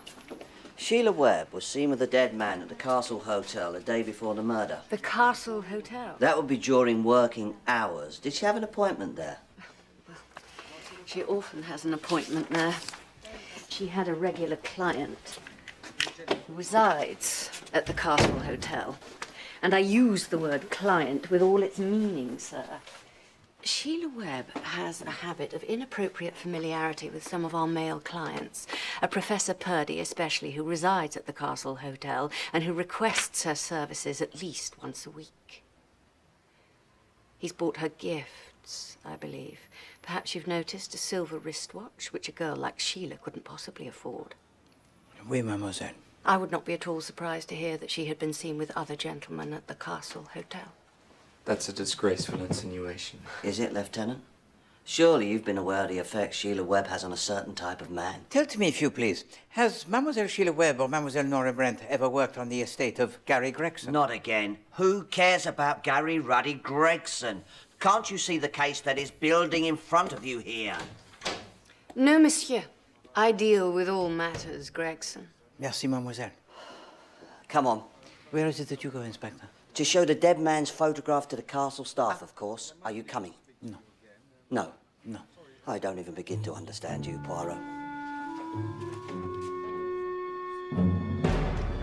Sheila Webb was seen with the dead man at the Castle Hotel the day before the murder. The Castle Hotel? That would be during working hours. Did she have an appointment there? She often has an appointment there. She had a regular client who resides at the Castle Hotel. And I use the word client with all its meaning, sir. Sheila Webb has a habit of inappropriate familiarity with some of our male clients. A Professor Purdy especially, who resides at the Castle Hotel and who requests her services at least once a week. He's bought her gifts, I believe. Perhaps you've noticed a silver wristwatch, which a girl like Sheila couldn't possibly afford. Oui, mademoiselle. I would not be at all surprised to hear that she had been seen with other gentlemen at the Castle Hotel. That's a disgraceful insinuation. Is it, Lieutenant? Surely you've been aware of the effect Sheila Webb has on a certain type of man. Tell to me, if you please, has Mademoiselle Sheila Webb or Mademoiselle Nora Brent ever worked on the estate of Gary Gregson? Not again. Who cares about Gary Ruddy Gregson? Can't you see the case that is building in front of you here? No, monsieur. I deal with all matters, Gregson. Merci, mademoiselle. Come on. Where is it that you go, Inspector? To show the dead man's photograph to the castle staff, of course. Are you coming? No. No? No. I don't even begin to understand you, Poirot.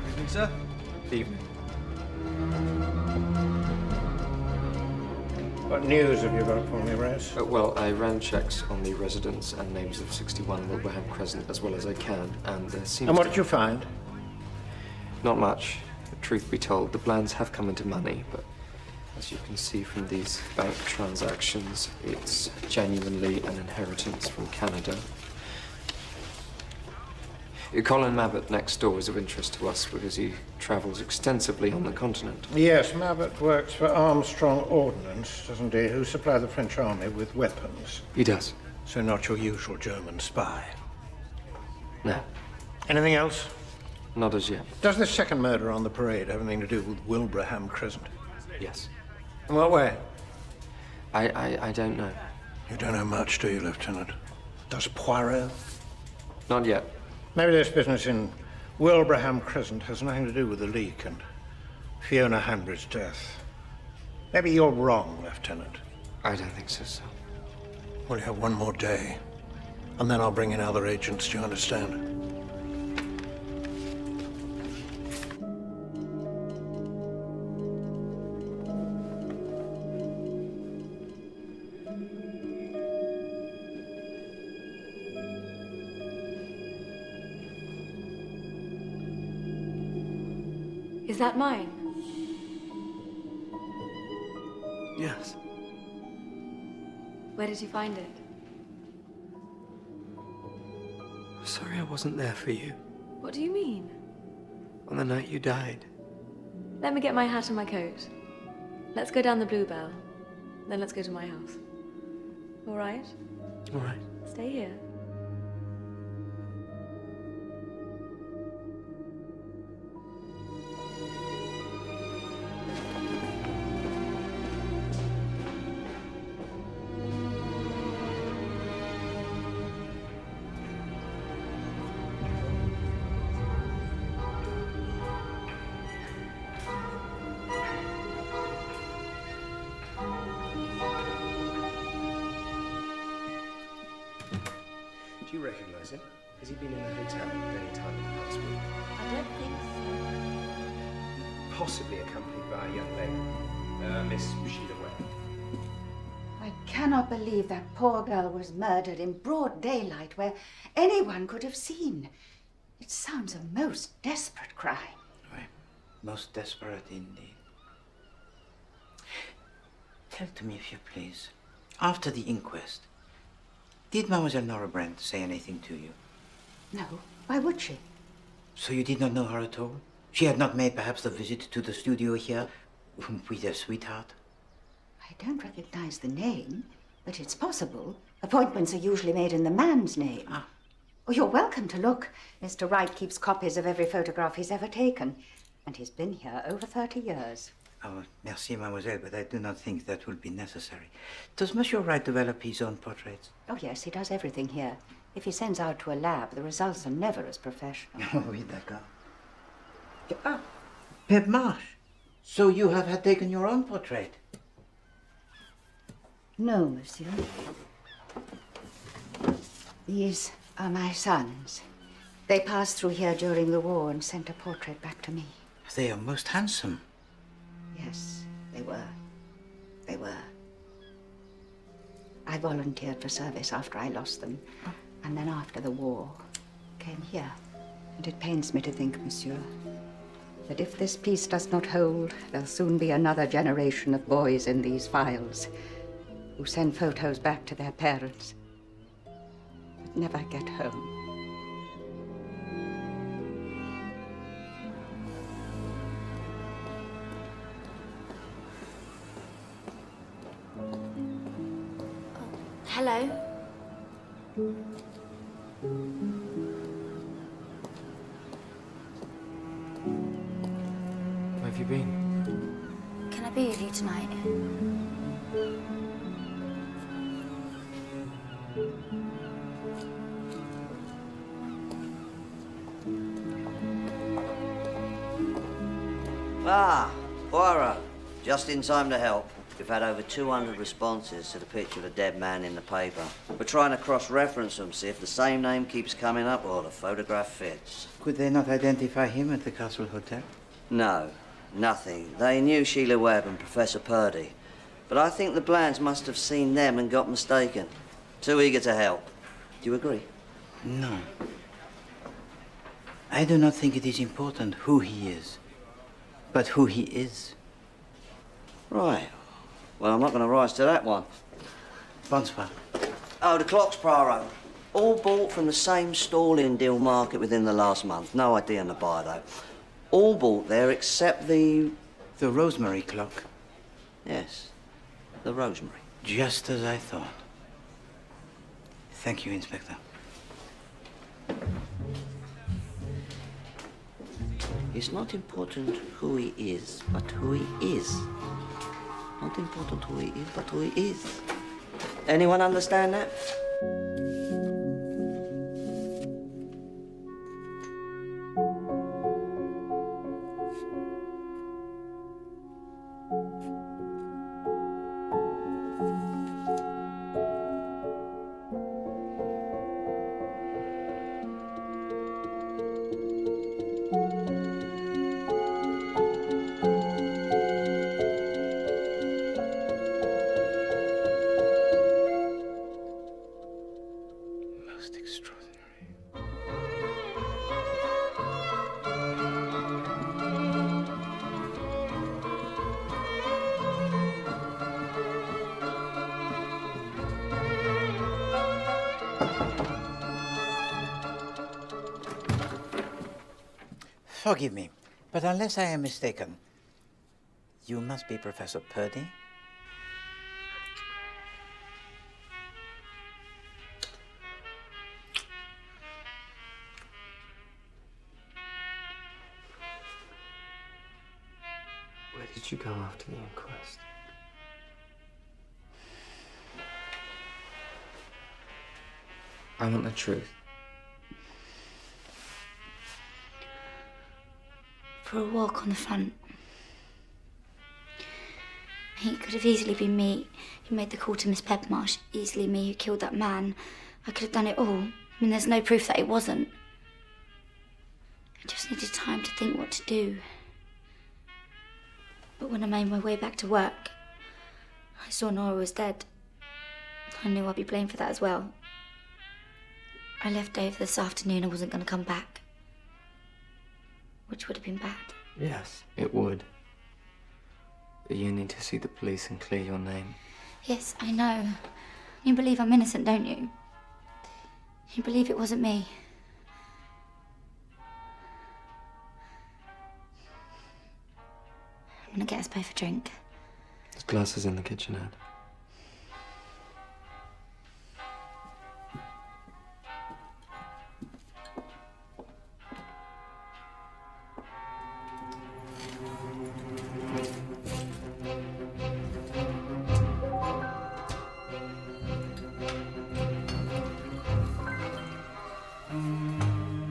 Evening, sir. Evening. What news have you got for me, Rose? Well, I ran checks on the residence and names of 61 Wilbraham Crescent as well as I can, and there seems And what to... did you find? Not much. Truth be told, the Blands have come into money, but as you can see from these bank transactions, it's genuinely an inheritance from Canada. Colin Mabbott next door is of interest to us because he travels extensively on the continent. Yes, Mabbott works for Armstrong Ordnance, doesn't he? Who supply the French army with weapons. He does. So not your usual German spy. No. Anything else? Not as yet. Does this second murder on the parade have anything to do with Wilbraham Crescent? Yes. In what way? I don't know. You don't know much, do you, Lieutenant? Does Poirot? Not yet. Maybe this business in Wilbraham Crescent has nothing to do with the leak and Fiona Hanbridge's death. Maybe you're wrong, Lieutenant. I don't think so, sir. Well, you have one more day, and then I'll bring in other agents, do you understand? Is that mine? Yes. Where did you find it? Sorry I wasn't there for you What do you mean? on the night you died. Let me get my hat and my coat. Let's go down the Bluebell. Then let's go to my house. All right? All right. Stay here. Do you recognise him? Has he been in the hotel at any time in the past week? I don't think so. Possibly accompanied by a young lady, Miss Sheila Webb. I cannot believe that poor girl was murdered in broad daylight where anyone could have seen. It sounds a most desperate crime. Right. Most desperate indeed. Tell to me, if you please, after the inquest, did Mademoiselle Nora Brent say anything to you? No, why would she? So you did not know her at all? She had not made perhaps the visit to the studio here with her sweetheart? I don't recognize the name, but it's possible. Appointments are usually made in the man's name. Ah. Oh, you're welcome to look. Mr. Wright keeps copies of every photograph he's ever taken, and he's been here over 30 years. Oh, merci, mademoiselle, but I do not think that will be necessary. Does Monsieur Wright develop his own portraits? Oh, yes, he does everything here. If he sends out to a lab, the results are never as professional. Oui, d'accord. Ah, Pep Marsh. So you have had taken your own portrait? No, monsieur. These are my sons. They passed through here during the war and sent a portrait back to me. They are most handsome. Yes, they were. They were. I volunteered for service after I lost them, and then after the war, came here. And it pains me to think, monsieur, that if this peace does not hold, there'll soon be another generation of boys in these files who send photos back to their parents, but never get home. Hello? Where have you been? Can I be with you tonight? Ah, Poirot. Just in time to help. We've had over 200 responses to the picture of a dead man in the paper. We're trying to cross-reference them, see if the same name keeps coming up or the photograph fits. Could they not identify him at the Castle Hotel? No, nothing. They knew Sheila Webb and Professor Purdy. But I think the Blands must have seen them and got mistaken. Too eager to help. Do you agree? No. I do not think it is important who he is, but who he is. Right. Well, I'm not going to rise to that one. Bonsoir. Oh, the clocks, Poirot. All bought from the same stall in Deal Market within the last month. No idea on the buy, though. All bought there except the... The rosemary clock. Yes, the rosemary. Just as I thought. Thank you, Inspector. It's not important who he is, but who he is. Not important who he is, but who he is. Anyone understand that? Most extraordinary. Forgive me, but unless I am mistaken, you must be Professor Purdy? Where did you go after the inquest? I want the truth. For a walk on the front. It could have easily been me who made the call to Miss Pepmarsh, easily me who killed that man. I could have done it all. I mean, there's no proof that it wasn't. I just needed time to think what to do. But when I made my way back to work, I saw Nora was dead. I knew I'd be blamed for that as well. I left over this afternoon. I wasn't going to come back. Which would have been bad. Yes, it would. But you need to see the police and clear your name. Yes, I know. You believe I'm innocent, don't you? You believe it wasn't me. I'm gonna get us both a drink. There's glasses in the kitchenette.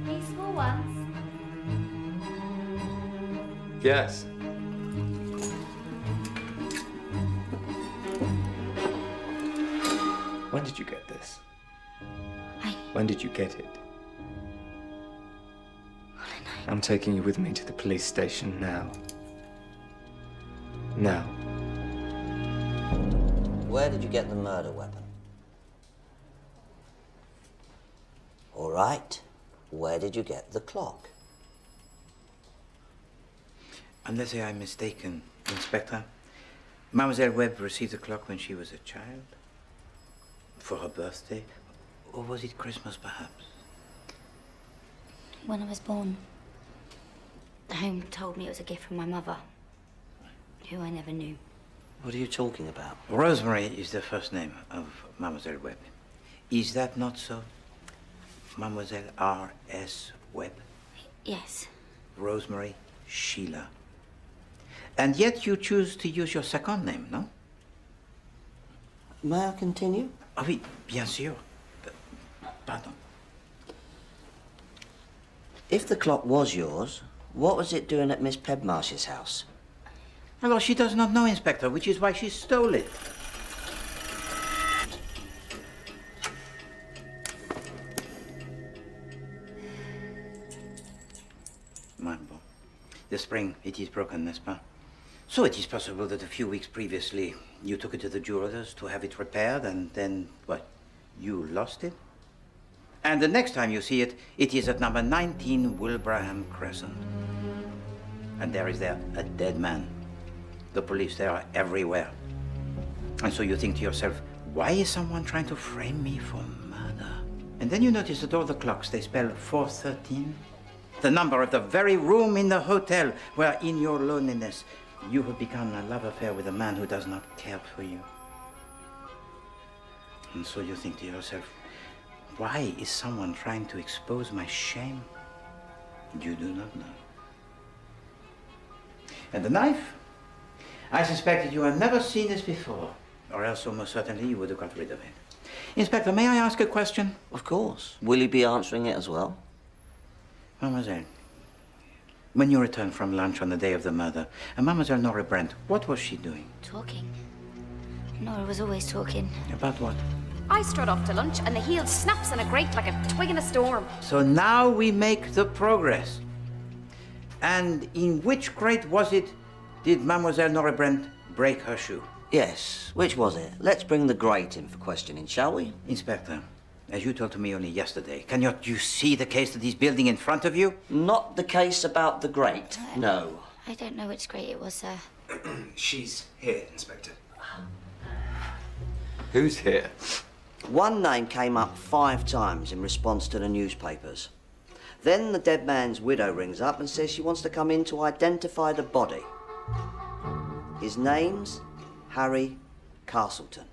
Peaceful ones. Yes. When did you get this? When did you get it? I'm taking you with me to the police station now. Now. Where did you get the murder weapon? All right. Where did you get the clock? Unless I am mistaken, Inspector, Mademoiselle Webb received the clock when she was a child? For her birthday? Or was it Christmas, perhaps? When I was born, the home told me it was a gift from my mother, who I never knew. What are you talking about? Rosemary is the first name of Mademoiselle Webb. Is that not so? Mademoiselle R.S. Webb? Yes. Rosemary Sheila. And yet you choose to use your second name, no? May I continue? Ah oui, bien sûr. Pardon. If the clock was yours, what was it doing at Miss Pebmarsh's house? Alors, she does not know, Inspector, which is why she stole it. Bon. The spring, it is broken, n'est-ce pas? So it is possible that a few weeks previously you took it to the jeweler's to have it repaired and then, what, you lost it? And the next time you see it, it is at number 19 Wilbraham Crescent. And there is there a dead man. The police, they are everywhere. And so you think to yourself, why is someone trying to frame me for murder? And then you notice that all the clocks, they spell 413. The number of the very room in the hotel where in your loneliness you have begun a love affair with a man who does not care for you. And so you think to yourself, why is someone trying to expose my shame? You do not know. And the knife? I suspect that you have never seen this before, or else almost certainly you would have got rid of it. Inspector, may I ask a question? Of course. Will you be answering it as well? Mademoiselle, when you returned from lunch on the day of the murder, and Mademoiselle Nora Brent, what was she doing? Talking. Nora was always talking. About what? I strode off to lunch and the heel snaps in a grate like a twig in a storm. So now we make the progress. And in which grate was it did Mademoiselle Nora Brent break her shoe? Yes. Which was it? Let's bring the grate in for questioning, shall we? Inspector, as you told to me only yesterday, cannot you see the case that is building in front of you? Not the case about the grate, no. I don't know which grate it was, sir. She's here, Inspector. Who's here? One name came up 5 times in response to the newspapers. Then the dead man's widow rings up and says she wants to come in to identify the body. His name's Harry Castleton.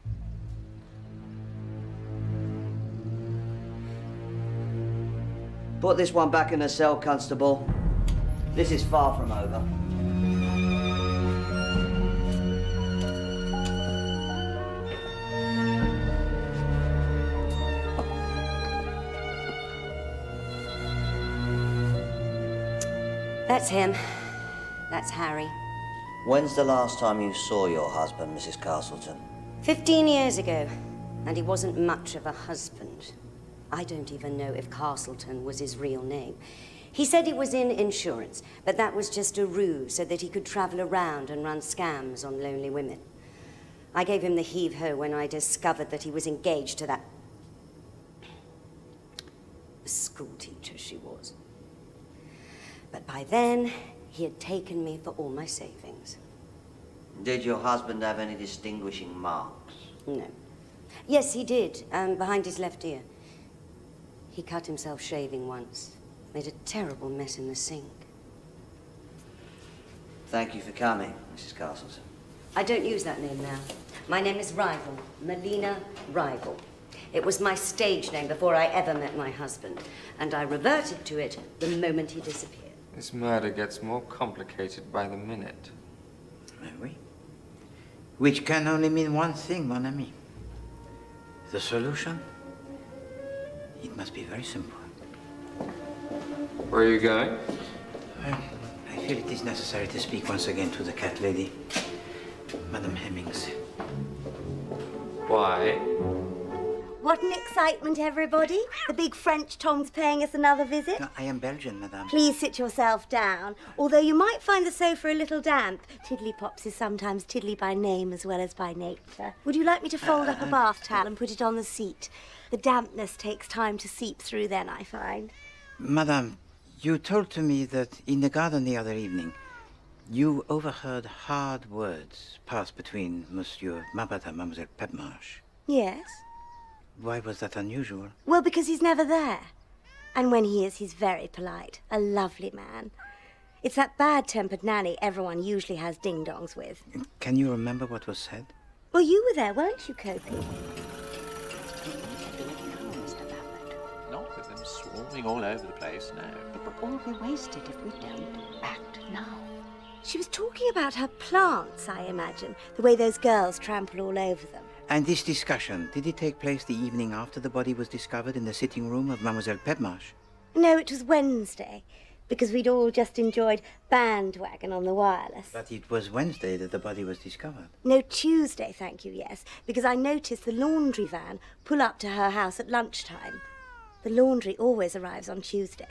Put this one back in the cell, Constable. This is far from over. That's him. That's Harry. When's the last time you saw your husband, Mrs. Castleton? 15 years ago, and he wasn't much of a husband. I don't even know if Castleton was his real name. He said he was in insurance, but that was just a ruse so that he could travel around and run scams on lonely women. I gave him the heave-ho when I discovered that he was engaged to that schoolteacher she was. But by then, he had taken me for all my savings. Did your husband have any distinguishing marks? No. Yes, he did, behind his left ear. He cut himself shaving once. Made a terrible mess in the sink. Thank you for coming, Mrs. Castleton. I don't use that name now. My name is Rival, Melina Rival. It was my stage name before I ever met my husband, and I reverted to it the moment he disappeared. This murder gets more complicated by the minute. Oui. Which can only mean one thing, mon ami. The solution? It must be very simple. Where are you going? I feel it is necessary to speak once again to the cat lady, Madame Hemmings. Why? What an excitement, everybody. The big French Tom's paying us another visit. No, I am Belgian, madame. Please sit yourself down, although you might find the sofa a little damp. Tiddly-Pops is sometimes tiddly by name as well as by nature. Would you like me to fold up a bath towel and put it on the seat? The dampness takes time to seep through then, I find. Madame, you told to me that in the garden the other evening, you overheard hard words pass between Monsieur Mabat and Mademoiselle Pepmarsh. Yes? Why was that unusual? Well, because he's never there. And when he is, he's very polite. A lovely man. It's that bad-tempered nanny everyone usually has ding-dongs with. Can you remember what was said? Well, you were there, weren't you, Copy? Not with them swarming all over the place, no. It will all be wasted if we don't act now. She was talking about her plants, I imagine. The way those girls trample all over them. And this discussion, did it take place the evening after the body was discovered in the sitting room of Mademoiselle Pepmarsh? No, it was Wednesday, because we'd all just enjoyed Bandwagon on the wireless. But it was Wednesday that the body was discovered. No, Tuesday, thank you, yes, because I noticed the laundry van pull up to her house at lunchtime. The laundry always arrives on Tuesday.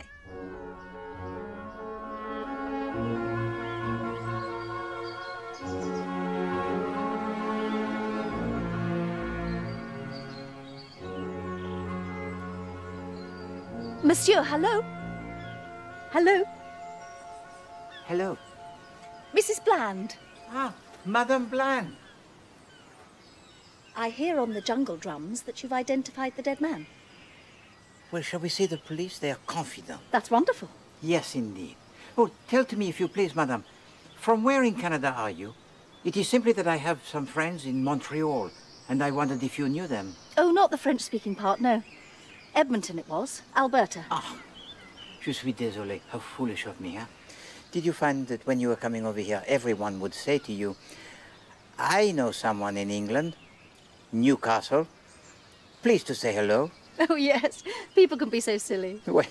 Monsieur, hello? Hello? Hello. Mrs. Bland. Ah, Madame Bland. I hear on the jungle drums that you've identified the dead man. Well, shall we say the police? They are confident. That's wonderful. Yes, indeed. Oh, tell to me, if you please, madame, from where in Canada are you? It is simply that I have some friends in Montreal, and I wondered if you knew them. Oh, not the French-speaking part, no. Edmonton it was. Alberta. Ah, je suis désolé. How foolish of me, huh? Did you find that when you were coming over here, everyone would say to you, I know someone in England, Newcastle. Please to say hello. Oh, yes. People can be so silly. Well,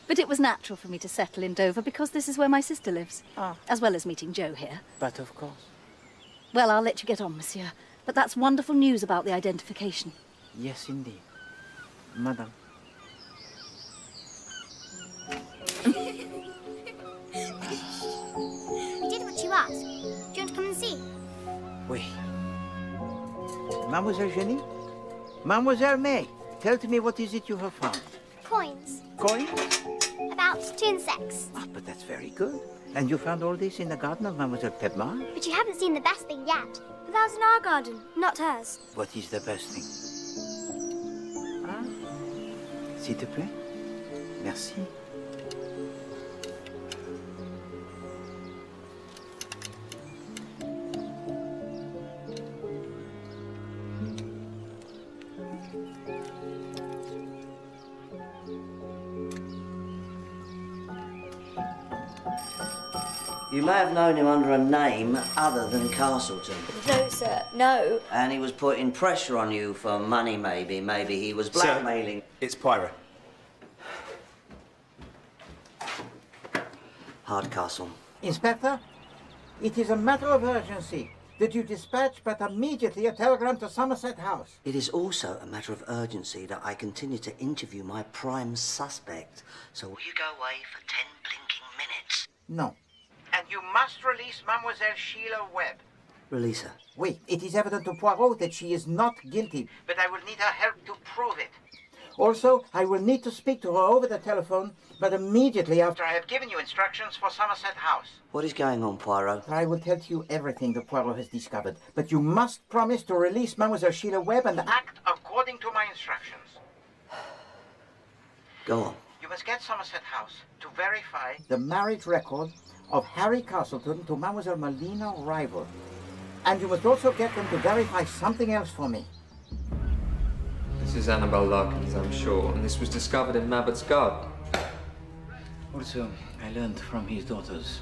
But it was natural for me to settle in Dover because this is where my sister lives. As well as meeting Joe here. but of course. Well, I'll let you get on, monsieur. But that's wonderful news about the identification. Yes, indeed. Madame. We did what you asked. Do you want to come and see? Oui. Mademoiselle Jenny? Mademoiselle May, tell to me what is it you have found? Coins. Coins? About 2 insects. Ah, but that's very good. And you found all this in the garden of Mademoiselle Pedmar? But you haven't seen the best thing yet. But that was in our garden, not hers. What is the best thing? Ah? S'il te plaît? Merci. You may have known him under a name other than Castleton. No, sir, no. And he was putting pressure on you for money, maybe. Maybe he was blackmailing. Sir, it's Poirot. Hardcastle. Inspector, it is a matter of urgency that you dispatch but immediately a telegram to Somerset House. It is also a matter of urgency that I continue to interview my prime suspect. So will you go away for 10 blinking minutes? No. And you must release Mademoiselle Sheila Webb. Release her. Oui, it is evident to Poirot that she is not guilty, but I will need her help to prove it. Also, I will need to speak to her over the telephone, but immediately after I have given you instructions for Somerset House. What is going on, Poirot? I will tell you everything that Poirot has discovered, but you must promise to release Mademoiselle Sheila Webb and act according to my instructions. Go on. You must get Somerset House to verify the marriage record of Harry Castleton to Mademoiselle Malina Rival. And you must also get them to verify something else for me. This is Annabel Larkins, I'm sure, and this was discovered in Mabbott's garden. Also, I learned from his daughters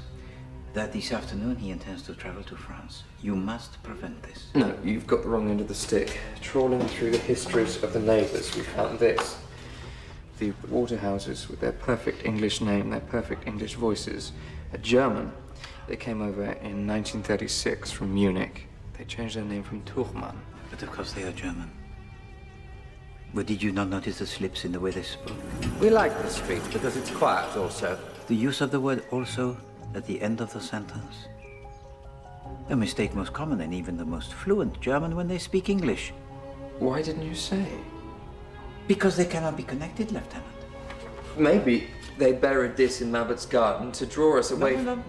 that this afternoon he intends to travel to France. You must prevent this. No, you've got the wrong end of the stick. Trawling through the histories of the neighbours, we found this. The Waterhouses, with their perfect English name, their perfect English voices, are German. They came over in 1936 from Munich. They changed their name from Tuchmann. But of course they are German. But did you not notice the slips in the way they spoke? We like this street because it's quiet also. The use of the word also at the end of the sentence. A mistake most common in even the most fluent German when they speak English. Why didn't you say? Because they cannot be connected, Lieutenant. Maybe they buried this in Mabbott's garden to draw us away No.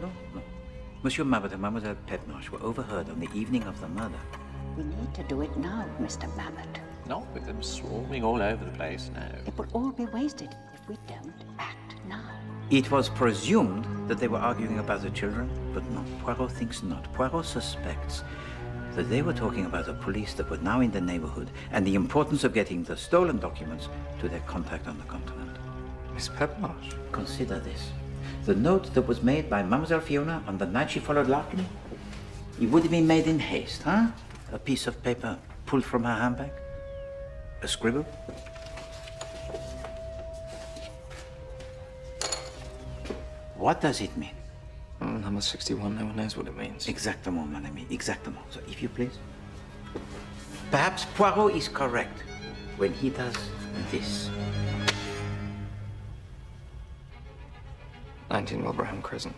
Monsieur Mabbott and Mademoiselle Petmarsh were overheard on the evening of the murder. We need to do it now, Mr. Mabbott. Not with them swarming all over the place, no. It will all be wasted if we don't act now. It was presumed that they were arguing about the children, but no, Poirot thinks not. Poirot suspects that they were talking about the police that were now in the neighborhood and the importance of getting the stolen documents to their contact on the continent. Miss Petmarsh? Consider this. The note that was made by Mademoiselle Fiona on the night she followed Larkin, it would have been made in haste, huh? A piece of paper pulled from her handbag? A scribble? What does it mean? Number 61, no one knows what it means. Exactement, mon ami, exactement. So, if you please. Perhaps Poirot is correct when he does this. 19 Wilbraham Crescent.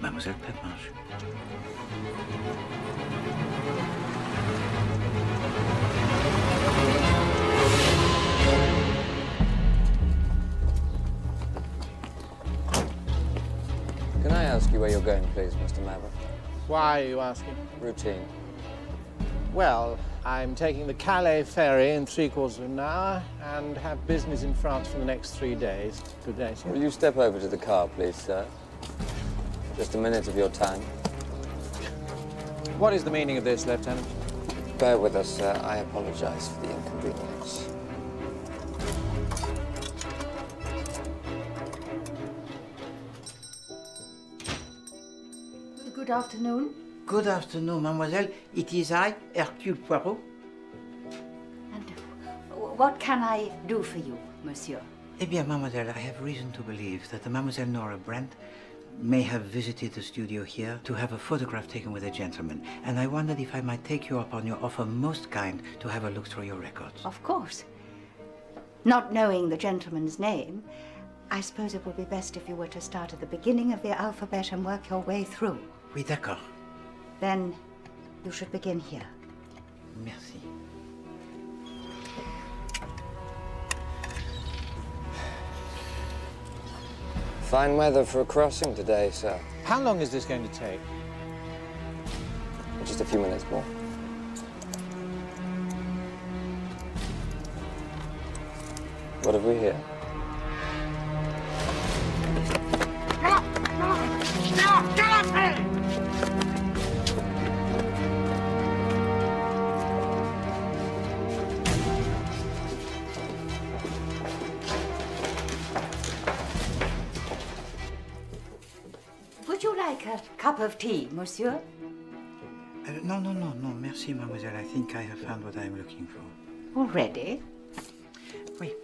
Mademoiselle Petmarsh. where you're going, please, Mr. Maverick. Why are you asking? Routine. Well, I'm taking the Calais ferry in 3/4 of an hour and have business in France for the next 3 days. Good day, sir. Will you step over to the car, please, sir? Just a minute of your time. What is the meaning of this, Lieutenant? Bear with us, sir. I apologize for the inconvenience. Good afternoon. Good afternoon, mademoiselle. It is I, Hercule Poirot. And what can I do for you, monsieur? Eh bien, mademoiselle, I have reason to believe that the Mademoiselle Nora Brent may have visited the studio here to have a photograph taken with a gentleman. And I wondered if I might take you up on your offer, most kind, to have a look through your records. Of course. Not knowing the gentleman's name, I suppose it would be best if you were to start at the beginning of the alphabet and work your way through. Oui, d'accord. Then you should begin here. Merci. Fine weather for a crossing today, sir. How long is this going to take? Just a few minutes more. What have we here? Would you like a cup of tea, monsieur? No, merci, mademoiselle. I think I have found what I'm looking for. Already? Wait.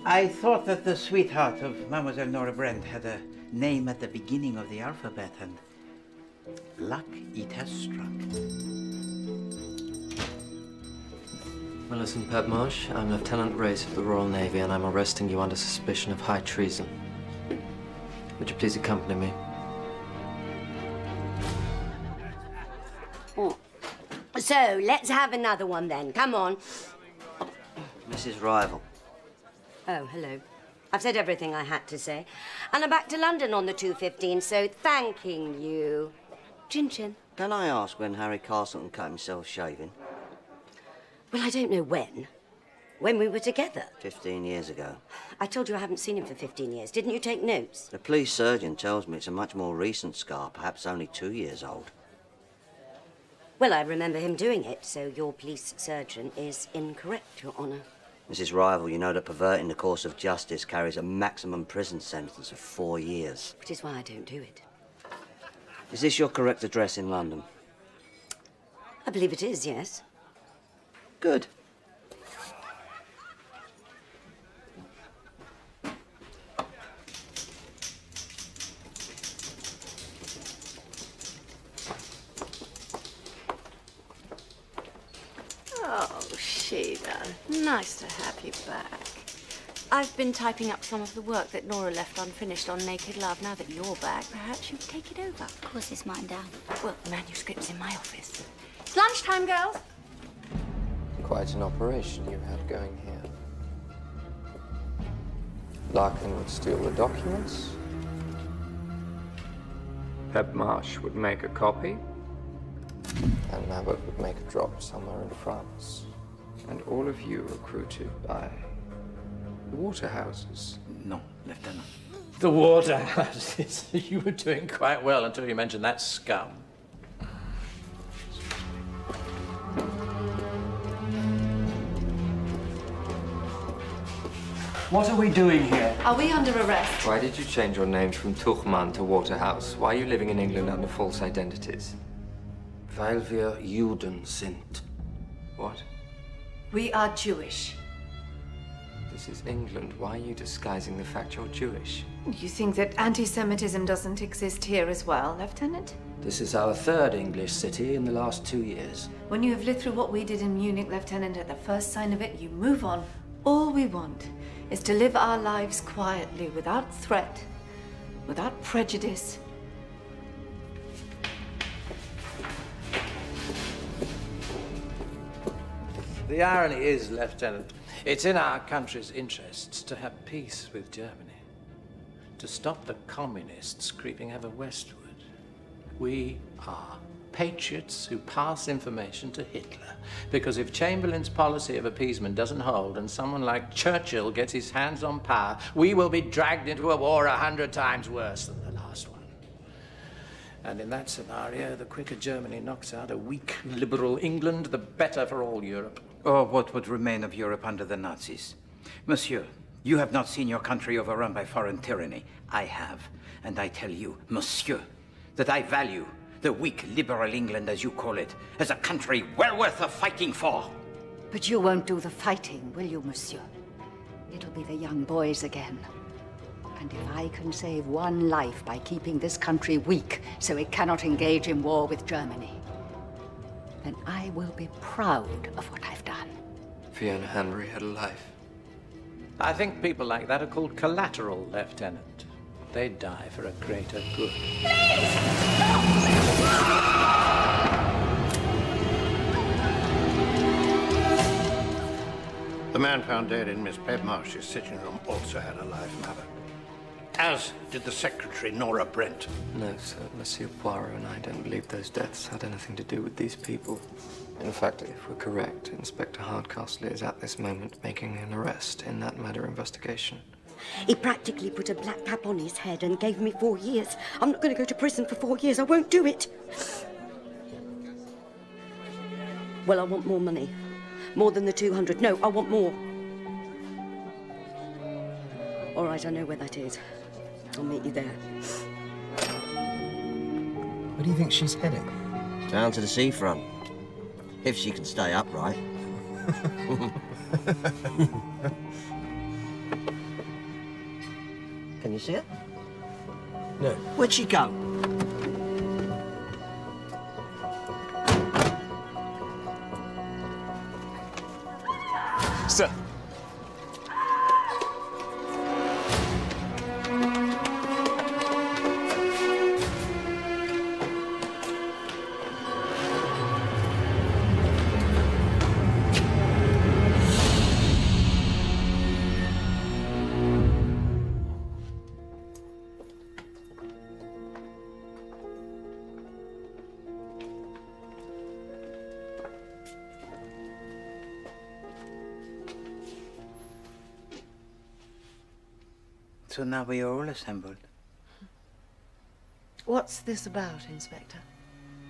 I thought that the sweetheart of Mademoiselle Nora Brent had a name at the beginning of the alphabet, and luck it has struck. Millicent Pedmarsh, I'm Lieutenant Race of the Royal Navy, and I'm arresting you under suspicion of high treason. Would you please accompany me? So, let's have another one then. Come on. Mrs. Rival. Oh, hello. I've said everything I had to say. And I'm back to London on the 2:15, so thanking you. Chin chin. Can I ask when Harry Castleton cut himself shaving? Well, I don't know when. When we were together. 15 years ago. I told you I haven't seen him for 15 years. Didn't you take notes? The police surgeon tells me it's a much more recent scar, perhaps only 2 years old. Well, I remember him doing it, so your police surgeon is incorrect, Your Honour. Mrs. Rival, you know that perverting the course of justice carries a maximum prison sentence of 4 years. Which is why I don't do it. Is this your correct address in London? I believe it is, yes. Good. Oh, Sheila, nice to have you back. I've been typing up some of the work that Nora left unfinished on Naked Love. Now that you're back, perhaps you could take it over. Of course, it's mine down. Well, the manuscript's in my office. It's lunchtime, girls. Quite an operation you have going here. Larkin would steal the documents. Pedmarsh would make a copy. And Maverick would make a drop somewhere in France. And all of you recruited by the Waterhouses. No, Lieutenant. The Waterhouses. You were doing quite well until you mentioned that scum. What are we doing here? Are we under arrest? Why did you change your name from Tuchman to Waterhouse? Why are you living in England under false identities? Weil wir Juden sind. What? We are Jewish. This is England. Why are you disguising the fact you're Jewish? You think that anti-Semitism doesn't exist here as well, Lieutenant? This is our third English city in the last 2 years. When you have lived through what we did in Munich, Lieutenant, at the first sign of it, you move on. All we want is to live our lives quietly, without threat, without prejudice. The irony is, Lieutenant, it's in our country's interests to have peace with Germany. to stop the communists creeping ever westward. We are patriots who pass information to Hitler. Because if Chamberlain's policy of appeasement doesn't hold and someone like Churchill gets his hands on power, we will be dragged into a war 100 times worse than the last one. And in that scenario, the quicker Germany knocks out a weak, liberal England, the better for all Europe. Or what would remain of Europe under the Nazis? Monsieur, you have not seen your country overrun by foreign tyranny. I have. And I tell you, monsieur, that I value the weak, liberal England, as you call it, as a country well worth of fighting for. But you won't do the fighting, will you, monsieur? It'll be the young boys again. And if I can save one life by keeping this country weak so it cannot engage in war with Germany, then I will be proud of what I've done. Fiona Hanbury had a life. I think people like that are called collateral, Lieutenant. They die for a greater good. The man found dead in Miss Pedmarsh's sitting room also had a life, Mother. As did the secretary, Nora Brent. No, sir. Monsieur Poirot and I don't believe those deaths had anything to do with these people. In fact, if we're correct, Inspector Hardcastle is at this moment making an arrest in that murder investigation. He practically put a black cap on his head and gave me 4 years. I'm not going to go to prison for 4 years. I won't do it. Well, I want more money. More than the 200. No, I want more. All right, I know where that is. I'll meet you there. Where do you think she's heading? Down to the seafront. If she can stay upright. Can you see her? No. Where'd she go? Sir. So now we are all assembled. What's this about, Inspector?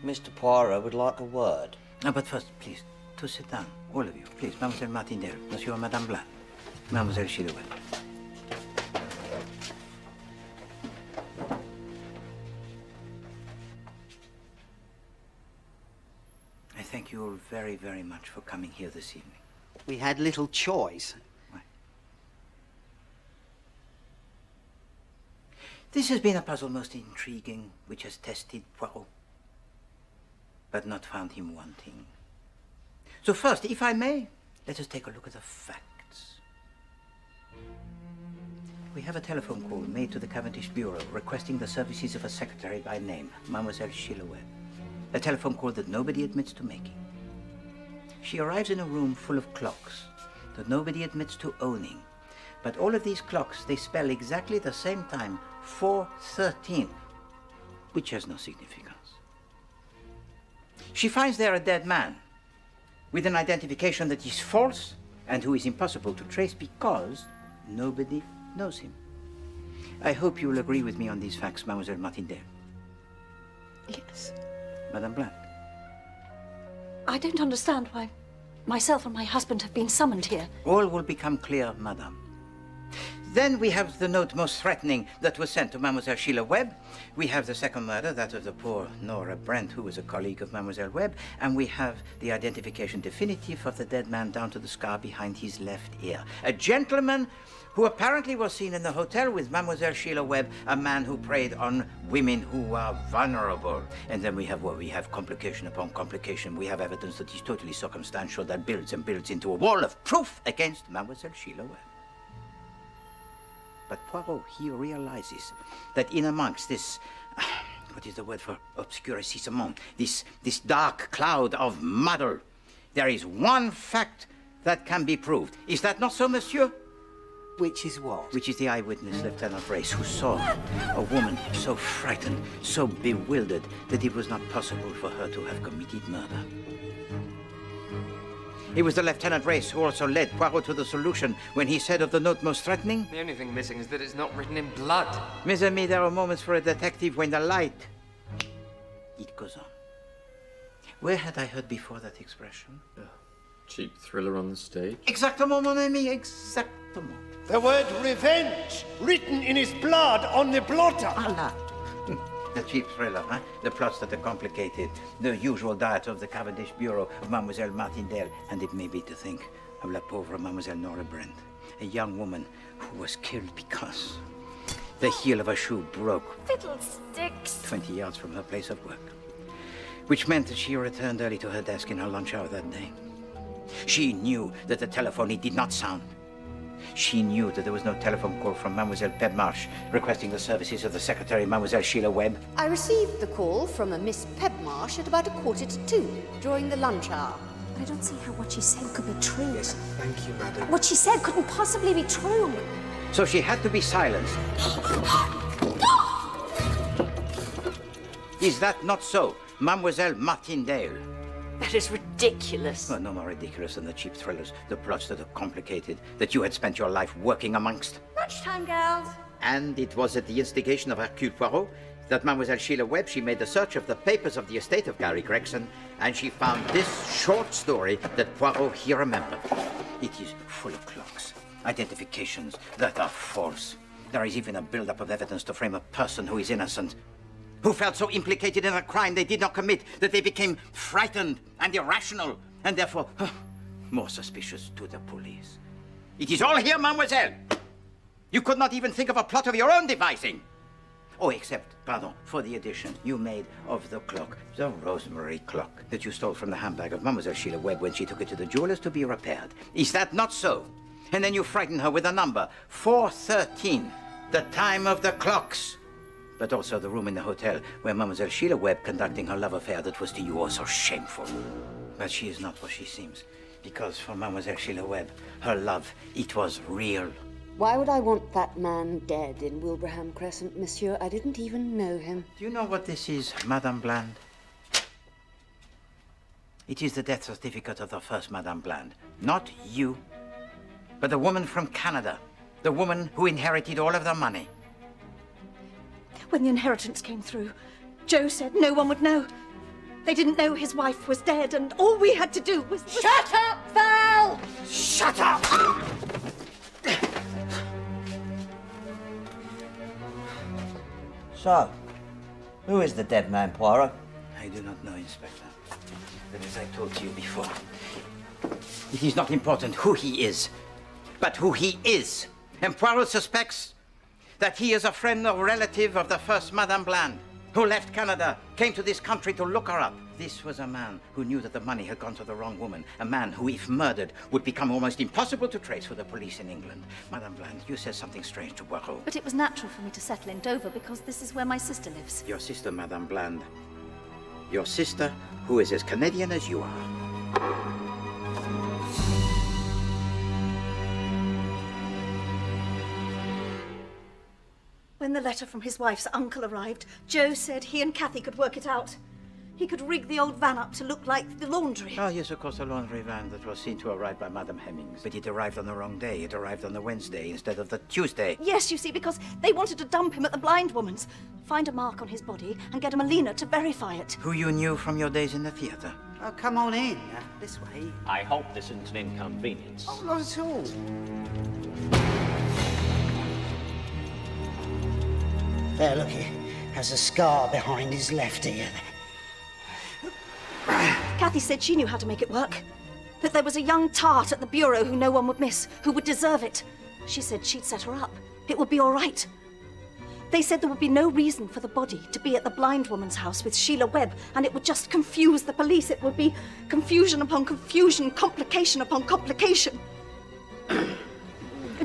Mr. Poirot would like a word. No, but first, please, to sit down. All of you. Please, Mademoiselle Martindale, Monsieur and Madame Blanc, Mademoiselle Chilouet. I thank you all very, very much for coming here this evening. We had little choice. This has been a puzzle most intriguing, which has tested Poirot, but not found him wanting. So first, if I may, let us take a look at the facts. We have a telephone call made to the Cavendish Bureau requesting the services of a secretary by name, Mademoiselle Chilouet. A telephone call that nobody admits to making. She arrives in a room full of clocks that nobody admits to owning. But all of these clocks, they spell exactly the same time, 4:13, which has no significance. She finds there a dead man with an identification that is false and who is impossible to trace because nobody knows him. I hope you will agree with me on these facts, Mademoiselle Martindale. Yes. Madame Blanc. I don't understand why myself and my husband have been summoned here. All will become clear, Madame. Then we have the note most threatening that was sent to Mademoiselle Sheila Webb. We have the second murder, that of the poor Nora Brent, who was a colleague of Mademoiselle Webb. And we have the identification definitive of the dead man down to the scar behind his left ear. A gentleman who apparently was seen in the hotel with Mademoiselle Sheila Webb, a man who preyed on women who are vulnerable. And then we have what? We have complication upon complication. We have evidence that is totally circumstantial that builds and builds into a wall of proof against Mademoiselle Sheila Webb. But Poirot, he realizes that in amongst this, what is the word for obscurcissement, this dark cloud of muddle, there is one fact that can be proved. Is that not so, monsieur? Which is what? Which is the eyewitness, Lieutenant Race, who saw a woman so frightened, so bewildered, that it was not possible for her to have committed murder. It was the Lieutenant Race who also led Poirot to the solution when he said of the note most threatening. The only thing missing is that it's not written in blood. Mes amis, there are moments for a detective when the light, it goes on. Where had I heard before that expression? Cheap thriller on the stage. Exactement, mon ami, exactement. The word revenge written in his blood on the blotter. Allah. The cheap thriller, huh? The plots that are complicated. The usual diet of the Cavendish Bureau of Mademoiselle Martindale. And it may be to think of la pauvre Mademoiselle Nora Brent, a young woman who was killed because the heel of her shoe broke Fiddlesticks. 20 yards from her place of work. Which meant that she returned early to her desk in her lunch hour that day. She knew that the telephone, it did not sound. She knew that there was no telephone call from Mademoiselle Pebmarsh requesting the services of the secretary, Mademoiselle Sheila Webb. I received the call from a Miss Pebmarsh at about 1:45 during the lunch hour. But I don't see how what she said could be true. Yes, thank you, madam. What she said couldn't possibly be true. So she had to be silenced. Is that not so, Mademoiselle Martindale? That is ridiculous. Well, no more ridiculous than the cheap thrillers, the plots that are complicated, that you had spent your life working amongst. Lunchtime, girls. And it was at the instigation of Hercule Poirot that Mademoiselle Sheila Webb, she made a search of the papers of the estate of Gary Gregson, and she found this short story that Poirot here remembered. It is full of clocks, identifications that are false. There is even a build-up of evidence to frame a person who is innocent, who felt so implicated in a crime they did not commit that they became frightened and irrational, and therefore more suspicious to the police. It is all here, mademoiselle. You could not even think of a plot of your own devising. Oh, except, pardon, for the addition you made of the clock, the rosemary clock that you stole from the handbag of Mademoiselle Sheila Webb when she took it to the jeweler's to be repaired. Is that not so? And then you frightened her with a number, 4:13, the time of the clocks. But also the room in the hotel where Mademoiselle Sheila Webb conducting her love affair that was to you also shameful. But she is not what she seems, because for Mademoiselle Sheila Webb, her love, it was real. Why would I want that man dead in Wilbraham Crescent, monsieur? I didn't even know him. Do you know what this is, Madame Bland? It is the death certificate of the first Madame Bland. Not you, but the woman from Canada. The woman who inherited all of the money. When the inheritance came through, Joe said no one would know. They didn't know his wife was dead, and all we had to do was... Shut up, Val! Shut up! So, who is the dead man, Poirot? I do not know, Inspector. But as I told you before, it is not important who he is, but who he is. And Poirot suspects that he is a friend or relative of the first Madame Bland, who left Canada, came to this country to look her up. This was a man who knew that the money had gone to the wrong woman, a man who, if murdered, would become almost impossible to trace for the police in England. Madame Bland, you said something strange to Poirot. But it was natural for me to settle in Dover because this is where my sister lives. Your sister, Madame Bland. Your sister, who is as Canadian as you are. When the letter from his wife's uncle arrived, Joe said he and Kathy could work it out. He could rig the old van up to look like the laundry. Oh, yes, of course, the laundry van that was seen to arrive by Madame Hemmings. But it arrived on the wrong day. It arrived on the Wednesday instead of the Tuesday. Yes, you see, because they wanted to dump him at the blind woman's. Find a mark on his body and get a Melina to verify it. Who you knew from your days in the theatre. Oh, come on in. This way. I hope this isn't an inconvenience. Oh, not at all. There, look, he has a scar behind his left ear. Kathy said she knew how to make it work. That there was a young tart at the bureau who no one would miss, who would deserve it. She said she'd set her up. It would be all right. They said there would be no reason for the body to be at the blind woman's house with Sheila Webb, and it would just confuse the police. It would be confusion upon confusion, complication upon complication.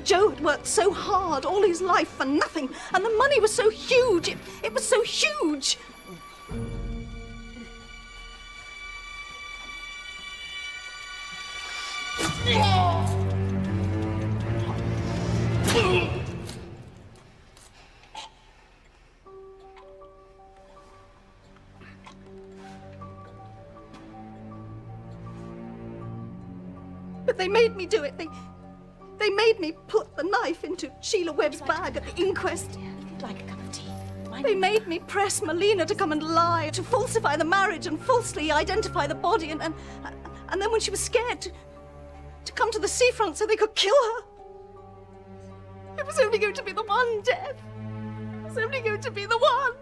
Joe had worked so hard all his life for nothing, and the money was so huge. It was so huge. But they made me do it. They made me put the knife into Sheila Webb's bag at the inquest. If you'd like a cup of tea. They made me press Melina to come and lie, to falsify the marriage and falsely identify the body, and then when she was scared, to come to the seafront so they could kill her. It was only going to be the one death. It was only going to be the one.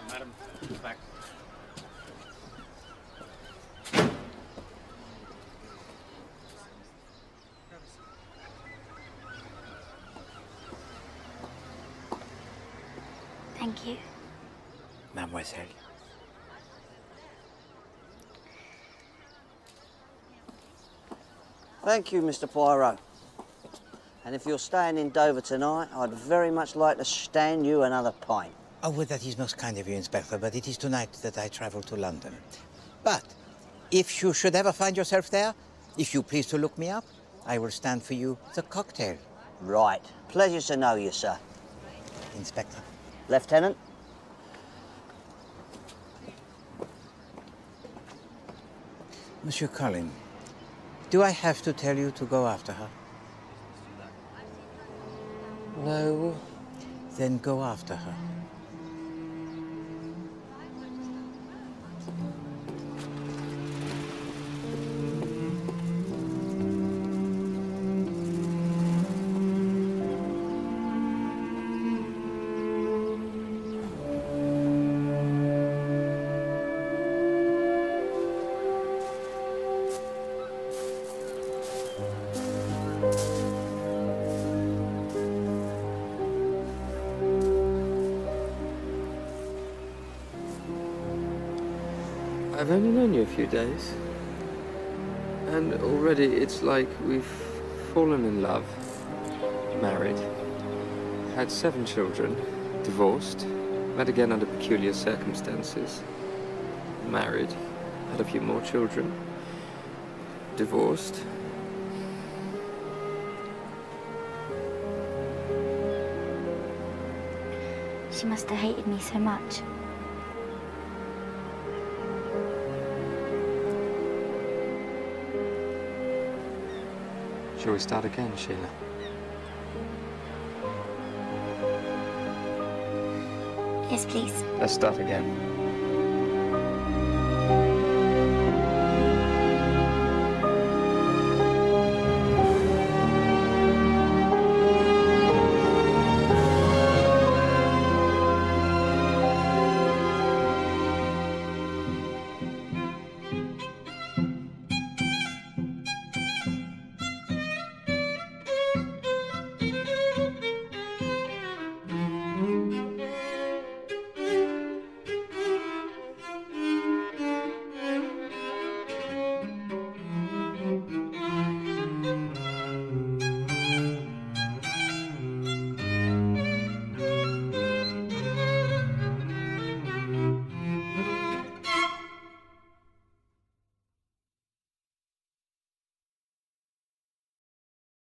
Madam, back. Thank you. Mademoiselle. Thank you, Mr. Poirot. And if you're staying in Dover tonight, I'd very much like to stand you another pint. Oh, well, that is most kind of you, Inspector, but it is tonight that I travel to London. But if you should ever find yourself there, if you please to look me up, I will stand for you the cocktail. Right. Pleasure to know you, sir. Inspector. Lieutenant. Monsieur Collin, do I have to tell you to go after her? No. Then go after her. I've only known you a few days, and already it's like we've fallen in love, married, had 7 children, divorced, met again under peculiar circumstances, married, had a few more children, divorced. She must have hated me so much. Shall we start again, Sheila? Yes, please. Let's start again.